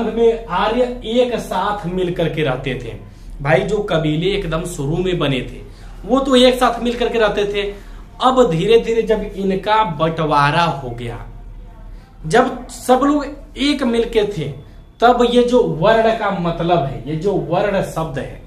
में आर्य एक साथ मिलकर के रहते थे। भाई जो कबीले एकदम शुरू में बने थे वो तो एक साथ मिलकर के रहते थे। अब धीरे धीरे जब इनका बंटवारा हो गया, जब सब लोग एक मिलके थे, तब ये जो वर्ण का मतलब है, ये जो वर्ण शब्द है,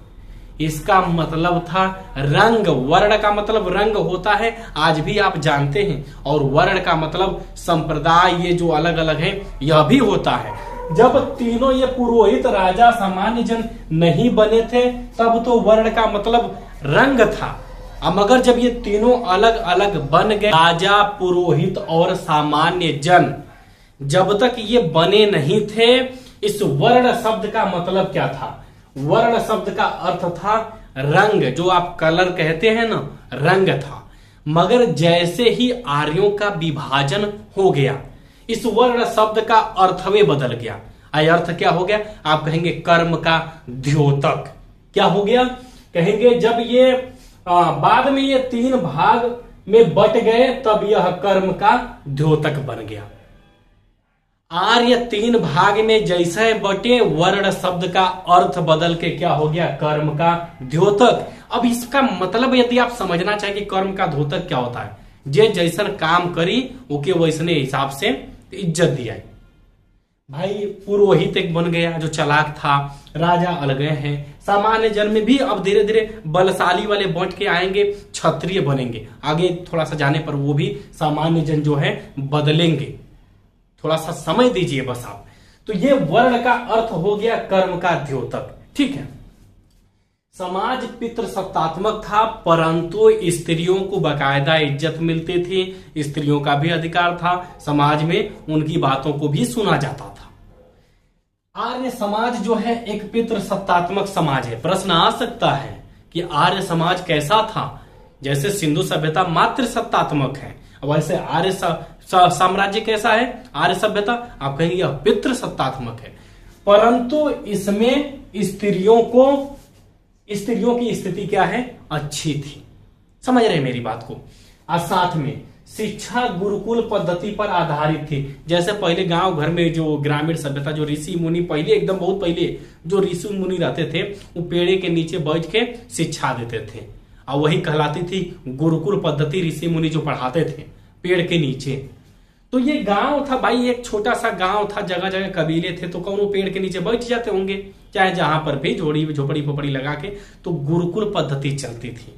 इसका मतलब था रंग। वर्ण का मतलब रंग होता है, आज भी आप जानते हैं। और वर्ण का मतलब संप्रदाय, ये जो अलग अलग है यह भी होता है। जब तीनों ये पुरोहित राजा सामान्य जन नहीं बने थे तब तो वर्ण का मतलब रंग था। अब मगर जब ये तीनों अलग अलग बन गए, राजा पुरोहित और सामान्य जन, जब तक ये बने नहीं थे, इस वर्ण शब्द का मतलब क्या था? वर्ण शब्द का अर्थ था रंग, जो आप कलर कहते हैं ना, रंग था। मगर जैसे ही आर्यों का विभाजन हो गया, इस वर्ण शब्द का अर्थवे बदल गया। अर्थ क्या हो गया? आप कहेंगे कर्म का द्योतक। क्या हो गया? कहेंगे जब ये बाद में ये 3 भाग में बट गए तब यह कर्म का द्योतक बन गया। आर्य 3 भाग में जैसे बटे, वर्ण शब्द का अर्थ बदल के क्या हो गया? कर्म का द्योतक। अब इसका मतलब यदि आप समझना चाहें कि कर्म का द्योतक क्या होता है, जे जैसन काम करी ओके वैसने हिसाब से इज्जत दिया। भाई पुरोहित एक बन गया जो चालाक था, राजा अलग हैं, सामान्य जन में भी अब धीरे धीरे बलशाली वाले बंट के आएंगे, क्षत्रिय बनेंगे। आगे थोड़ा सा जाने पर वो भी सामान्य जन जो है बदलेंगे। थोड़ा सा समय दीजिए बस आप। तो ये वर्ण का अर्थ हो गया कर्म का द्योतक, ठीक है। समाज पितृसत्तात्मक था, परंतु स्त्रियों को बाकायदा इज्जत मिलती थी, स्त्रियों का भी अधिकार था, समाज में उनकी बातों को भी सुना जाता था। आर्य समाज जो है एक पितृसत्तात्मक समाज है। प्रश्न आ सकता है कि आर्य समाज कैसा था? जैसे सिंधु सभ्यता मातृसत्तात्मक है, वैसे आर्य साम्राज्य कैसा है? आर्य सभ्यता आप कहेंगे यह पितृसत्तात्मक है, परंतु इसमें स्त्रियों की स्थिति क्या है? अच्छी थी। समझ रहे हैं मेरी बात को? और साथ में शिक्षा गुरुकुल पद्धति पर आधारित थी। जैसे पहले गांव घर में जो ग्रामीण सभ्यता, जो ऋषि मुनि पहले, एकदम बहुत पहले जो ऋषि मुनि रहते थे, वो पेड़े के नीचे बैठ के शिक्षा देते थे, और वही कहलाती थी गुरुकुल पद्धति। ऋषि मुनि जो पढ़ाते थे पेड़ के नीचे। तो ये गांव था भाई, एक छोटा सा गांव था, जगह जगह कबीले थे, तो कौन वो पेड़ के नीचे बैठ जाते होंगे, चाहे जहां पर भी झोपड़ी फोपड़ी लगा के। तो गुरुकुल पद्धति चलती थी।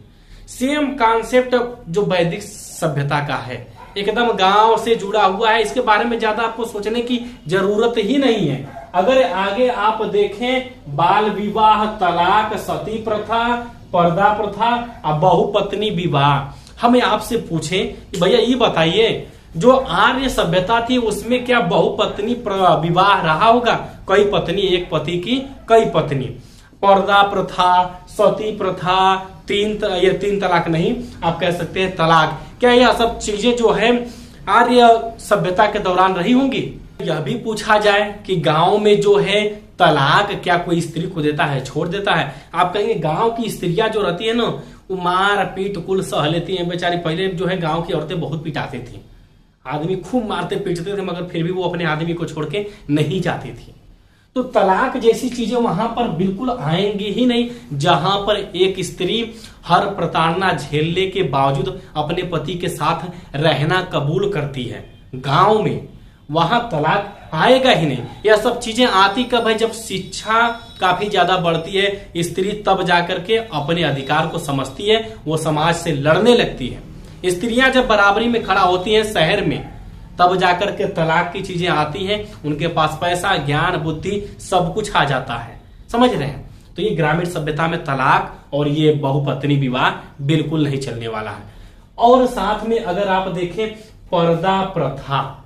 सेम कॉन्सेप्ट जो वैदिक सभ्यता का है, एकदम गांव से जुड़ा हुआ है। इसके बारे में ज्यादा आपको सोचने की जरूरत ही नहीं है। अगर आगे आप देखें, बाल विवाह, तलाक, सती प्रथा, पर्दा प्रथा और बहुपत्नी विवाह, हमें आपसे पूछें कि भैया ये बताइए, जो आर्य सभ्यता थी उसमें क्या बहुपत्नी विवाह रहा होगा? कई पत्नी, एक पति की कई पत्नी। पर्दा प्रथा, सती प्रथा, तीन तलाक नहीं, आप कह सकते हैं तलाक, क्या यह सब चीजें जो है आर्य सभ्यता के दौरान रही होंगी? यह भी पूछा जाए कि गांव में जो है तलाक क्या कोई स्त्री को देता है, छोड़ देता है? आप कहेंगे गांव की स्त्रियां जो रहती है ना, वो मार पीट कुल सह लेती हैं बेचारी। पहले जो है गांव की औरतें बहुत पिटाती थी, आदमी खूब मारते पीटते थे, मगर फिर भी वो अपने आदमी को छोड़ के नहीं जाती थी। तो तलाक जैसी चीजें वहां पर बिल्कुल आएंगी ही नहीं, जहां पर एक स्त्री हर प्रताड़ना झेलने के बावजूद अपने पति के साथ रहना कबूल करती है। गांव में वहां तलाक आएगा ही नहीं। यह सब चीजें आती कब है? जब शिक्षा काफी ज्यादा बढ़ती है, स्त्री तब जाकर के अपने अधिकार को समझती है, वो समाज से लड़ने लगती है। स्त्रियां जब बराबरी में खड़ा होती हैं शहर में, तब जाकर के तलाक की चीजें आती हैं। उनके पास पैसा, ज्ञान, बुद्धि सब कुछ आ जाता है। समझ रहे हैं? तो ये ग्रामीण सभ्यता में तलाक और ये बहुपत्नी विवाह बिल्कुल नहीं चलने वाला है। और साथ में अगर आप देखें पर्दा प्रथा,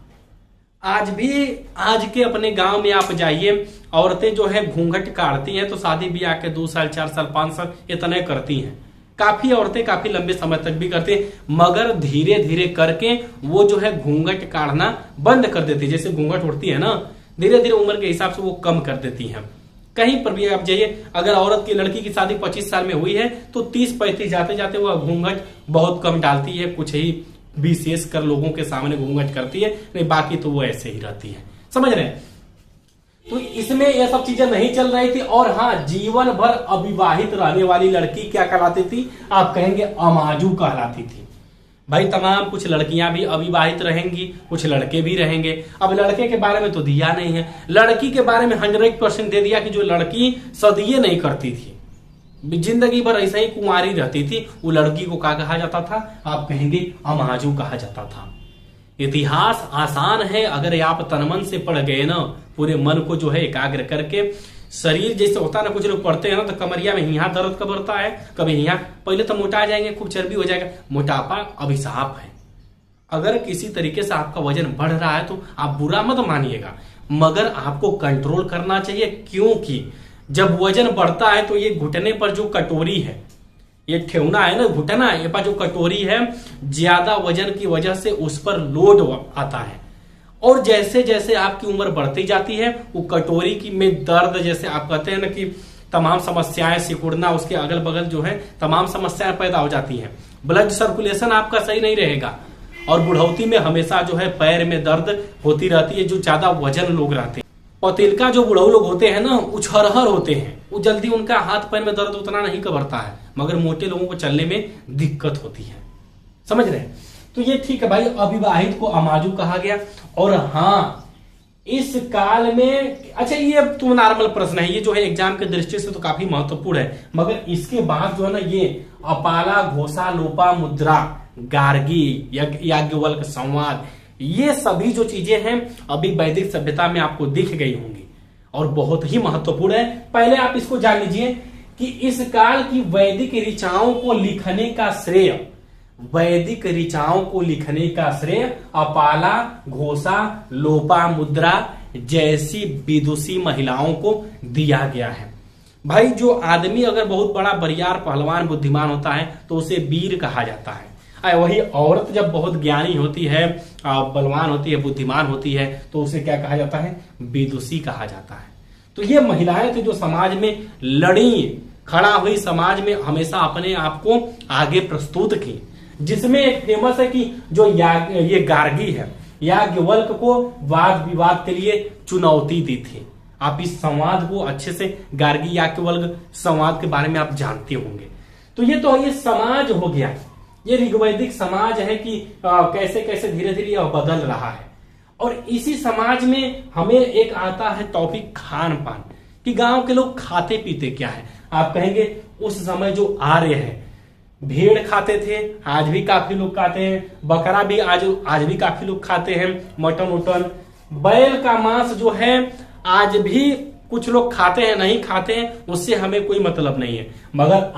आज के अपने गांव में आप जाइए, औरतें जो है घूंघट काटती हैं तो शादी ब्याह के 2 साल 4 साल 5 साल इतने करती हैं। काफी औरतें काफी लंबे समय तक भी करती हैं, मगर धीरे धीरे करके वो जो है घूंघट काटना बंद कर देती है। जैसे घूंघट उठती है ना, धीरे धीरे उम्र के हिसाब से वो कम कर देती हैं। कहीं पर भी आप जाइए, अगर औरत की लड़की की शादी 25 साल में हुई है तो 30-35 जाते जाते वह घूंघट बहुत कम डालती है। कुछ ही विशेष कर लोगों के सामने घूंघट करती है, नहीं बाकी तो वो ऐसे ही रहती है। समझ रहे हैं? तो इसमें यह सब चीजें नहीं चल रही थी। और हाँ, जीवन भर अविवाहित रहने वाली लड़की क्या कहलाती थी? आप कहेंगे अमाजू कहलाती थी। भाई तमाम कुछ लड़कियां भी अविवाहित रहेंगी, कुछ लड़के भी रहेंगे। अब लड़के के बारे में तो दिया नहीं है, लड़की के बारे में 100% दे दिया कि जो लड़की सदिये नहीं करती थी, जिंदगी भर ऐसे ही कुंवारी रहती थी, वो लड़की को क्या कहा जाता था? आप कहेंगे अमाजू कहा जाता था। इतिहास आसान है, अगर आप तनमन से पढ़ गए ना, पूरे मन को जो है एकाग्र करके। शरीर जैसे होता है ना, कुछ लोग पढ़ते हैं ना तो कमरिया में यहाँ दर्द कब होता है, कभी यहाँ, पहले तो मोटा जाएंगे, खूब चर्बी हो जाएगा। मोटापा अभिशाप है। अगर किसी तरीके से आपका वजन बढ़ रहा है तो आप बुरा मत मानिएगा, मगर आपको कंट्रोल करना चाहिए। क्योंकि जब वजन बढ़ता है तो ये घुटने पर जो कटोरी है, ये ठेवना है ना, घुटना, ये पर जो कटोरी है, ज्यादा वजन की वजह से उस पर लोड आता है। और जैसे जैसे आपकी उम्र बढ़ती जाती है, वो कटोरी की में दर्द, जैसे आप कहते हैं ना कि तमाम समस्याएं, सिकुड़ना, उसके अगल बगल जो है तमाम समस्याएं पैदा हो जाती हैं। ब्लड सर्कुलेशन आपका सही नहीं रहेगा, और बुढ़ौती में हमेशा जो है पैर में दर्द होती रहती है, जो ज्यादा वजन लोग रहते हैं। और तिलका जो बुढ़ऊ लोग होते हैं ना, वो छरहर होते हैं, वो जल्दी उनका हाथ पैर में दर्द उतना नहीं कबरता है, मगर मोटे लोगों को चलने में दिक्कत होती है। समझ रहे हैं? तो ये ठीक है भाई, अविवाहित को अमाजू कहा गया। और हाँ, इस काल में, अच्छा ये तो नॉर्मल प्रश्न है, ये जो है एग्जाम के दृष्टि से तो काफी महत्वपूर्ण है, मगर इसके बाद जो है ना, ये अपाला, घोषा, लोपा मुद्रा, गार्गी, याज्ञवल्क्य संवाद, ये सभी जो चीजें हैं अभी वैदिक सभ्यता में आपको दिख गई होंगी और बहुत ही महत्वपूर्ण है। पहले आप इसको जान लीजिए कि इस काल की वैदिक ऋचाओं को लिखने का श्रेय, वैदिक ऋचाओं को लिखने का श्रेय अपाला, घोषा, लोपामुद्रा जैसी विदुषी महिलाओं को दिया गया है। भाई जो आदमी अगर बहुत बड़ा बरियार, पहलवान, बुद्धिमान होता है तो उसे वीर कहा जाता है। वही औरत जब बहुत ज्ञानी होती है, बलवान होती है, बुद्धिमान होती है, तो उसे क्या कहा जाता है? विदुषी कहा जाता है। तो ये महिलाएं थी जो समाज में लड़ी, खड़ा हुई, समाज में हमेशा अपने आप को आगे प्रस्तुत की। जिसमें एक फेमस है कि जो ये गार्गी है, याज्ञवल्क्य को वाद विवाद के लिए चुनौती दी थी। आप इस संवाद को अच्छे से, गार्गी याज्ञवल्क्य संवाद के बारे में आप जानते होंगे। तो ये समाज हो गया, ये ऋग्वैदिक समाज है कि कैसे कैसे धीरे धीरे यह बदल रहा है। और इसी समाज में हमें एक आता है टॉपिक खान पान, कि गांव के लोग खाते पीते क्या है। आप कहेंगे उस समय जो आर्य है, भेड़ खाते थे, आज भी काफी लोग खाते हैं, बकरा भी आज भी काफी लोग खाते हैं, मटन उटन, बैल का मांस जो है आज भी कुछ लोग खाते हैं, नहीं खाते हैं, उससे हमें कोई मतलब नहीं है। मगर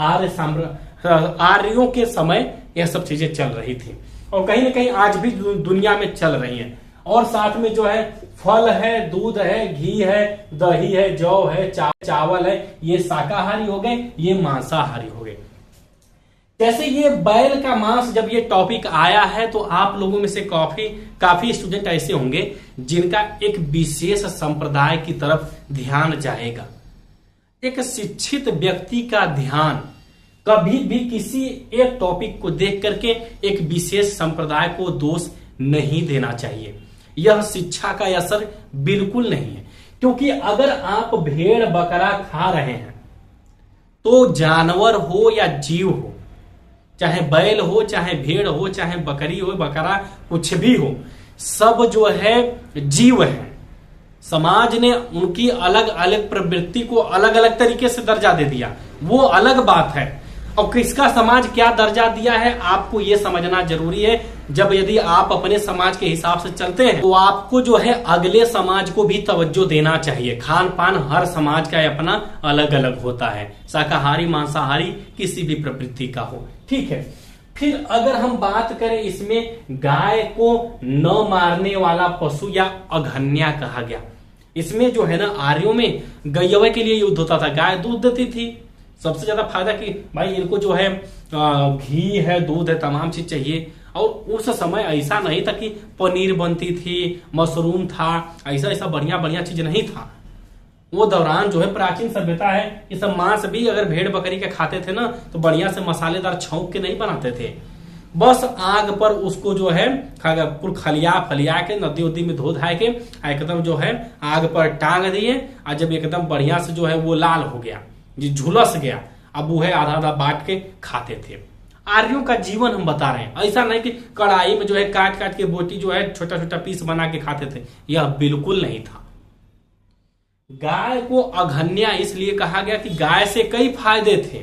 आर्यों के समय यह सब चीजें चल रही थी और कहीं ना कहीं आज भी दुनिया में चल रही हैं। और साथ में जो है फल है, दूध है, घी है, दही है, जौ है, चावल है, ये शाकाहारी हो गए, ये मांसाहारी हो गए। जैसे ये बैल का मांस जब ये टॉपिक आया है तो आप लोगों में से काफी स्टूडेंट ऐसे होंगे जिनका एक विशेष संप्रदाय की तरफ ध्यान जाएगा। एक शिक्षित व्यक्ति का ध्यान कभी भी किसी एक टॉपिक को देख करके एक विशेष संप्रदाय को दोष नहीं देना चाहिए। यह शिक्षा का असर बिल्कुल नहीं है, क्योंकि अगर आप भेड़ बकरा खा रहे हैं तो जानवर हो या जीव हो, चाहे बैल हो, चाहे भेड़ हो, चाहे बकरी हो, बकरा कुछ भी हो, सब जो है जीव है। समाज ने उनकी अलग अलग प्रवृत्ति को अलग अलग तरीके से दर्जा दे दिया, वो अलग बात है। और किसका समाज क्या दर्जा दिया है आपको ये समझना जरूरी है। जब यदि आप अपने समाज के हिसाब से चलते हैं तो आपको जो है अगले समाज को भी तवज्जो देना चाहिए। खान पान हर समाज का अपना अलग अलग होता है, शाकाहारी मांसाहारी किसी भी प्रवृत्ति का हो, ठीक है। फिर अगर हम बात करें इसमें गाय को न मारने वाला पशु या अघन्या कहा गया। इसमें जो है ना आर्यों में गैयवे के लिए युद्ध होता था, गाय दूध देती थी, सबसे ज्यादा फायदा कि भाई इनको जो है घी है, दूध है, तमाम चीज चाहिए। और उस समय ऐसा नहीं था कि पनीर बनती थी, मशरूम था, ऐसा बढ़िया बढ़िया चीज नहीं था। वो दौरान जो है प्राचीन सभ्यता है, ये सब मांस भी अगर भेड़ बकरी के खाते थे ना तो बढ़िया से मसालेदार छौंक के नहीं बनाते थे, बस आग पर उसको जो है खलिया के नदी उदी में धो धाए के एकदम जो है आग पर टांग दिए। और जब एकदम बढ़िया से जो है वो लाल हो गया, जी झुलस गया, अब वो है आधा आधा बांट के खाते थे। आर्यों का जीवन हम बता रहे हैं, ऐसा नहीं कि कढ़ाई में जो है काट काट के बोटी जो है छोटा छोटा पीस बना के खाते थे, यह बिल्कुल नहीं था। गाय को अघन्या इसलिए कहा गया कि गाय से कई फायदे थे।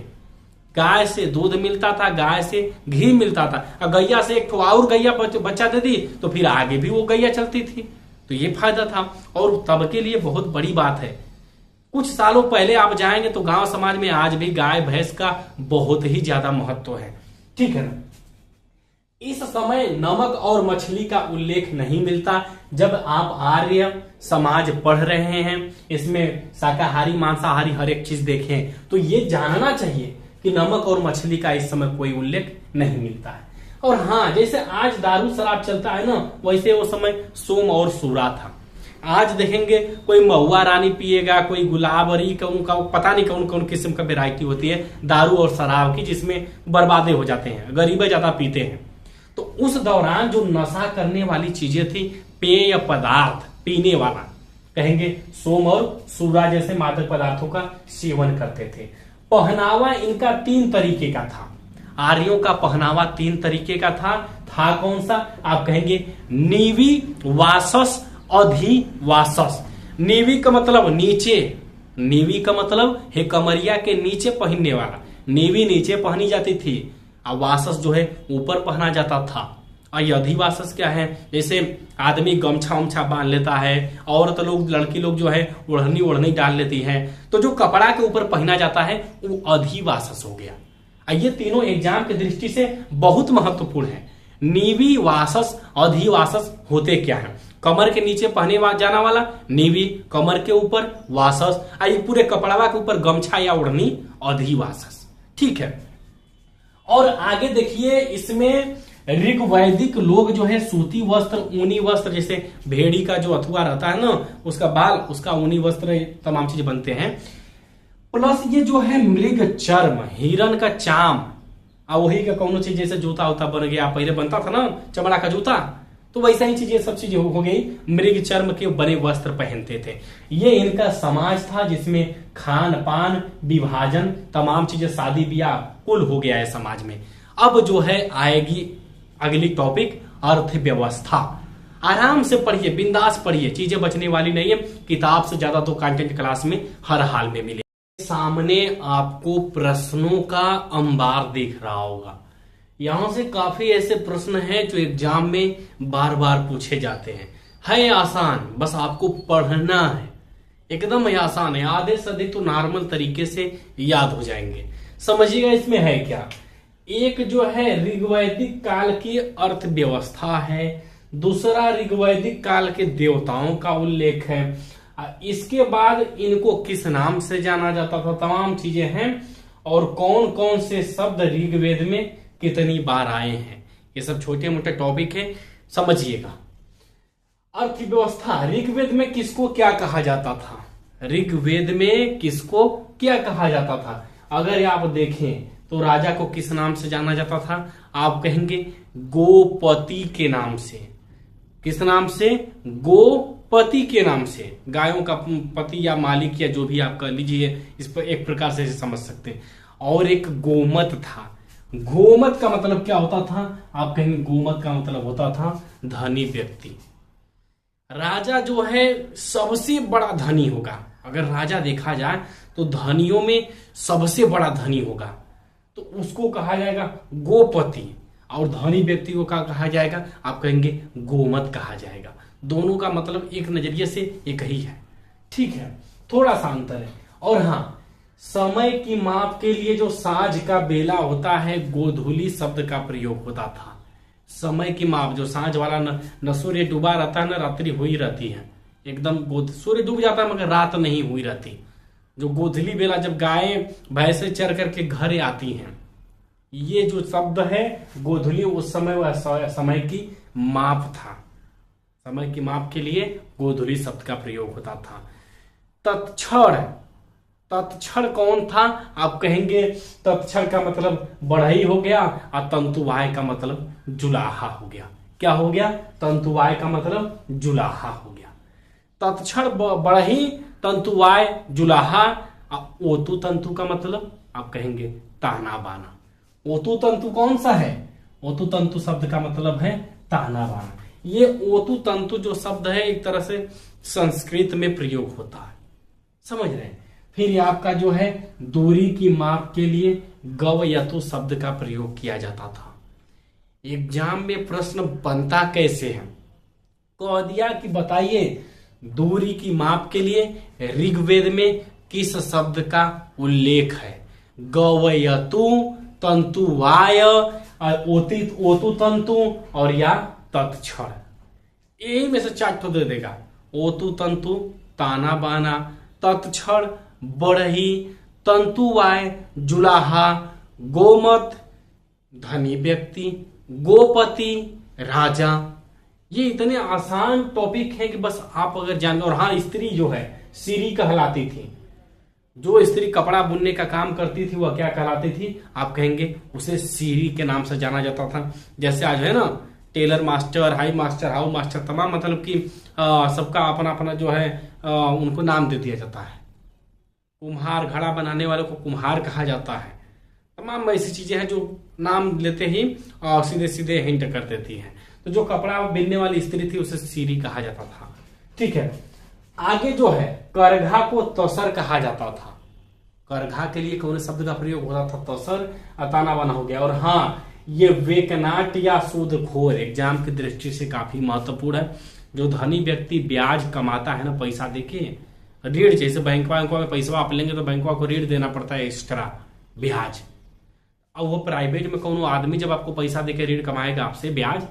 गाय से दूध मिलता था, गाय से घी मिलता था, और गैया से एक और गैया बच्चा दे दी तो फिर आगे भी वो गैया चलती थी, तो ये फायदा था। और तब के लिए बहुत बड़ी बात है, कुछ सालों पहले आप जाएंगे तो गांव समाज में आज भी गाय भैंस का बहुत ही ज्यादा महत्व है, ठीक है ना। इस समय नमक और मछली का उल्लेख नहीं मिलता। जब आप आर्य समाज पढ़ रहे हैं, इसमें शाकाहारी मांसाहारी हर एक चीज देखें तो ये जानना चाहिए कि नमक और मछली का इस समय कोई उल्लेख नहीं मिलता है। और हाँ, जैसे आज दारू शराब चलता है ना, वैसे वो समय सोम और सूरा था। आज देखेंगे कोई महुआ रानी पिएगा, कोई गुलाबरी का पता नहीं कौन कौन किस्म का वैरायटी होती है दारू और शराब की, जिसमें बर्बादे हो जाते हैं, गरीबे ज्यादा पीते हैं। तो उस दौरान जो नशा करने वाली चीजें थी, पेय पदार्थ पीने वाला, कहेंगे सोम और सूरा जैसे मादक पदार्थों का सेवन करते थे। पहनावा इनका 3 तरीके का था। आर्यों का पहनावा 3 तरीके का था कौन सा? आप कहेंगे नीवी वासस अधिवासस। नीवी का मतलब नीचे, नीवी का मतलब है कमरिया के नीचे पहनने वाला, नीवी नीचे पहनी जाती थी, और वासस जो है ऊपर पहना जाता था। और ये अधिवासस क्या है? जैसे आदमी गमछा उमछा बांध लेता है, औरत लोग, लड़की लोग जो है ओढ़नी ओढ़नी डाल लेती है, तो जो कपड़ा के ऊपर पहना जाता है वो अधिवासस हो गया। ये तीनों एग्जाम की दृष्टि से बहुत महत्वपूर्ण है। नीवी, वासस, अधिवासस होते क्या है? कमर के नीचे पहने जाना वाला नीवी, कमर के ऊपर वासस, ये पूरे कपड़ावा के ऊपर गमछा या ओढ़नी अधिवासस। ठीक है। और आगे देखिए, इसमें ऋग वैदिक लोग जो है सूती वस्त्र, ऊनी वस्त्र, जैसे भेड़ी का जो अथुआ रहता है ना, उसका बाल, उसका ऊनी वस्त्र, तमाम चीज बनते हैं। प्लस ये जो है मृग चर्म, हिरन का चाम, और वही का कौन चीज, जैसे जूता उता बन गया, पहले बनता था ना चमड़ा का जूता, तो वैसा ही चीजें, सब चीजें हो गई। मृग चर्म के बने वस्त्र पहनते थे। ये इनका समाज था जिसमें खान पान, विभाजन, तमाम चीजें, शादी ब्याह कुल हो गया है समाज में। अब जो है आएगी अगली टॉपिक, अर्थव्यवस्था। आराम से पढ़िए, बिंदास पढ़िए, चीजें बचने वाली नहीं है। किताब से ज्यादा तो कंटेंट क्लास में हर हाल में मिले। सामने आपको प्रश्नों का अंबार दिख रहा होगा। यहां से काफी ऐसे प्रश्न हैं जो एग्जाम में बार बार पूछे जाते हैं। है आसान, बस आपको पढ़ना है, एकदम ही आसान है। आधे से अधिक तो नॉर्मल तरीके से याद हो जाएंगे। समझिएगा इसमें है क्या। एक जो है ऋग्वैदिक काल की अर्थव्यवस्था है, दूसरा ऋग्वैदिक काल के देवताओं का उल्लेख है, इसके बाद इनको किस नाम से जाना जाता था, तमाम चीजें हैं, और कौन कौन से शब्द ऋग्वेद में कितनी बार आए हैं, ये सब छोटे मोटे टॉपिक है, समझिएगा। अर्थव्यवस्था, ऋग्वेद में किसको क्या कहा जाता था? ऋग्वेद में किसको क्या कहा जाता था? अगर आप देखें तो राजा को किस नाम से जाना जाता था? आप कहेंगे गोपति के नाम से। किस नाम से? गोपति के नाम से। गायों का पति या मालिक या जो भी आप कर लीजिए, इस पर एक प्रकार से समझ सकते हैं। और एक गोमत था। गोमत का मतलब क्या होता था? आप कहेंगे गोमत का मतलब होता था धनी व्यक्ति। राजा जो है सबसे बड़ा धनी होगा। अगर राजा देखा जाए तो धनियों में सबसे बड़ा धनी होगा, तो उसको कहा जाएगा गोपति। और धनी व्यक्ति को क्या कहा जाएगा? आप कहेंगे गोमत कहा जाएगा। दोनों का मतलब एक नजरिए से एक ही है। ठीक है, थोड़ा सा अंतर है। और हाँ, समय की माप के लिए जो साज का बेला होता है, गोधूली शब्द का प्रयोग होता था। समय की माप, जो साँझ वाला न सूर्य डूबा रहता है, न रात्रि हुई रहती है, एकदम सूर्य डूब जाता है मगर रात नहीं हुई रहती। जो गोधूली बेला, जब गायें भैंसे चर करके घर आती हैं, ये जो शब्द है गोधूली, उस समय वह समय की माप था। समय की माप के लिए गोधूली शब्द का प्रयोग होता था। तत्क्षण, तत्क्षण कौन था? आप कहेंगे तत्क्षण का मतलब बढ़ई हो गया, और तंतुवाय का मतलब जुलाहा हो गया। क्या हो गया? तंतुवाय का मतलब जुलाहा हो गया। तत्क्षण बढ़ई, तंतुवाय जुलाहा। ओतु तंतु का मतलब आप कहेंगे ताना बाना। ओतु तंतु कौन सा है? ओतु तंतु शब्द का मतलब है ताना बाना। ये ओतु तंतु जो शब्द है एक तरह से संस्कृत में प्रयोग होता है, समझ रहे हैं। फिर आपका जो है दूरी की माप के लिए गवयतु शब्द का प्रयोग किया जाता था। एग्जाम में प्रश्न बनता कैसे है? कह दिया कि बताइए दूरी की माप के लिए ऋग्वेद में किस शब्द का उल्लेख है? गवयतु, तंतुवाय, ओतु तंतु और या तत्क्षण। यही में से 4 दे देगा। ओतु तंतु, ताना बाना, तत्क्षण, बढ़ही, तंतुवाय, जुलाहा, गोमत, धनी व्यक्ति, गोपति, राजा। ये इतने आसान टॉपिक हैं कि बस आप अगर जान। और हाँ, स्त्री जो है सिरी कहलाती थी। जो स्त्री कपड़ा बुनने का काम करती थी वह क्या कहलाती थी? आप कहेंगे उसे सीरी के नाम से जाना जाता था। जैसे आज है ना tailor master, high master, how master, तमाम मतलब कि सबका अपना अपना जो है उनको नाम दे दिया जाता है। कुम्हार, घड़ा बनाने वाले को कुम्हार कहा जाता है। तमाम ऐसी चीजें हैं जो नाम लेते ही सीधे सीधे हिंट कर देती हैं। तो जो कपड़ा बिनने वाली स्त्री थी उसे सीरी कहा जाता था। ठीक है, आगे जो है करघा को तसर कहा जाता था। करघा के लिए कौन शब्द का प्रयोग होता था? तसर, ताना बाना हो गया। और हाँ, ये वेकनाट या सूदखोर एग्जाम की दृष्टि से काफी महत्वपूर्ण है। जो धनी व्यक्ति ब्याज कमाता है ना पैसा देके, ऋण, जैसे बैंक में पैसा आप लेंगे तो बैंक को ऋण देना पड़ता है एक्स्ट्रा ब्याज। अब वो प्राइवेट में कोनो आदमी जब आपको पैसा देके ऋण कमाएगा आपसे ब्याज,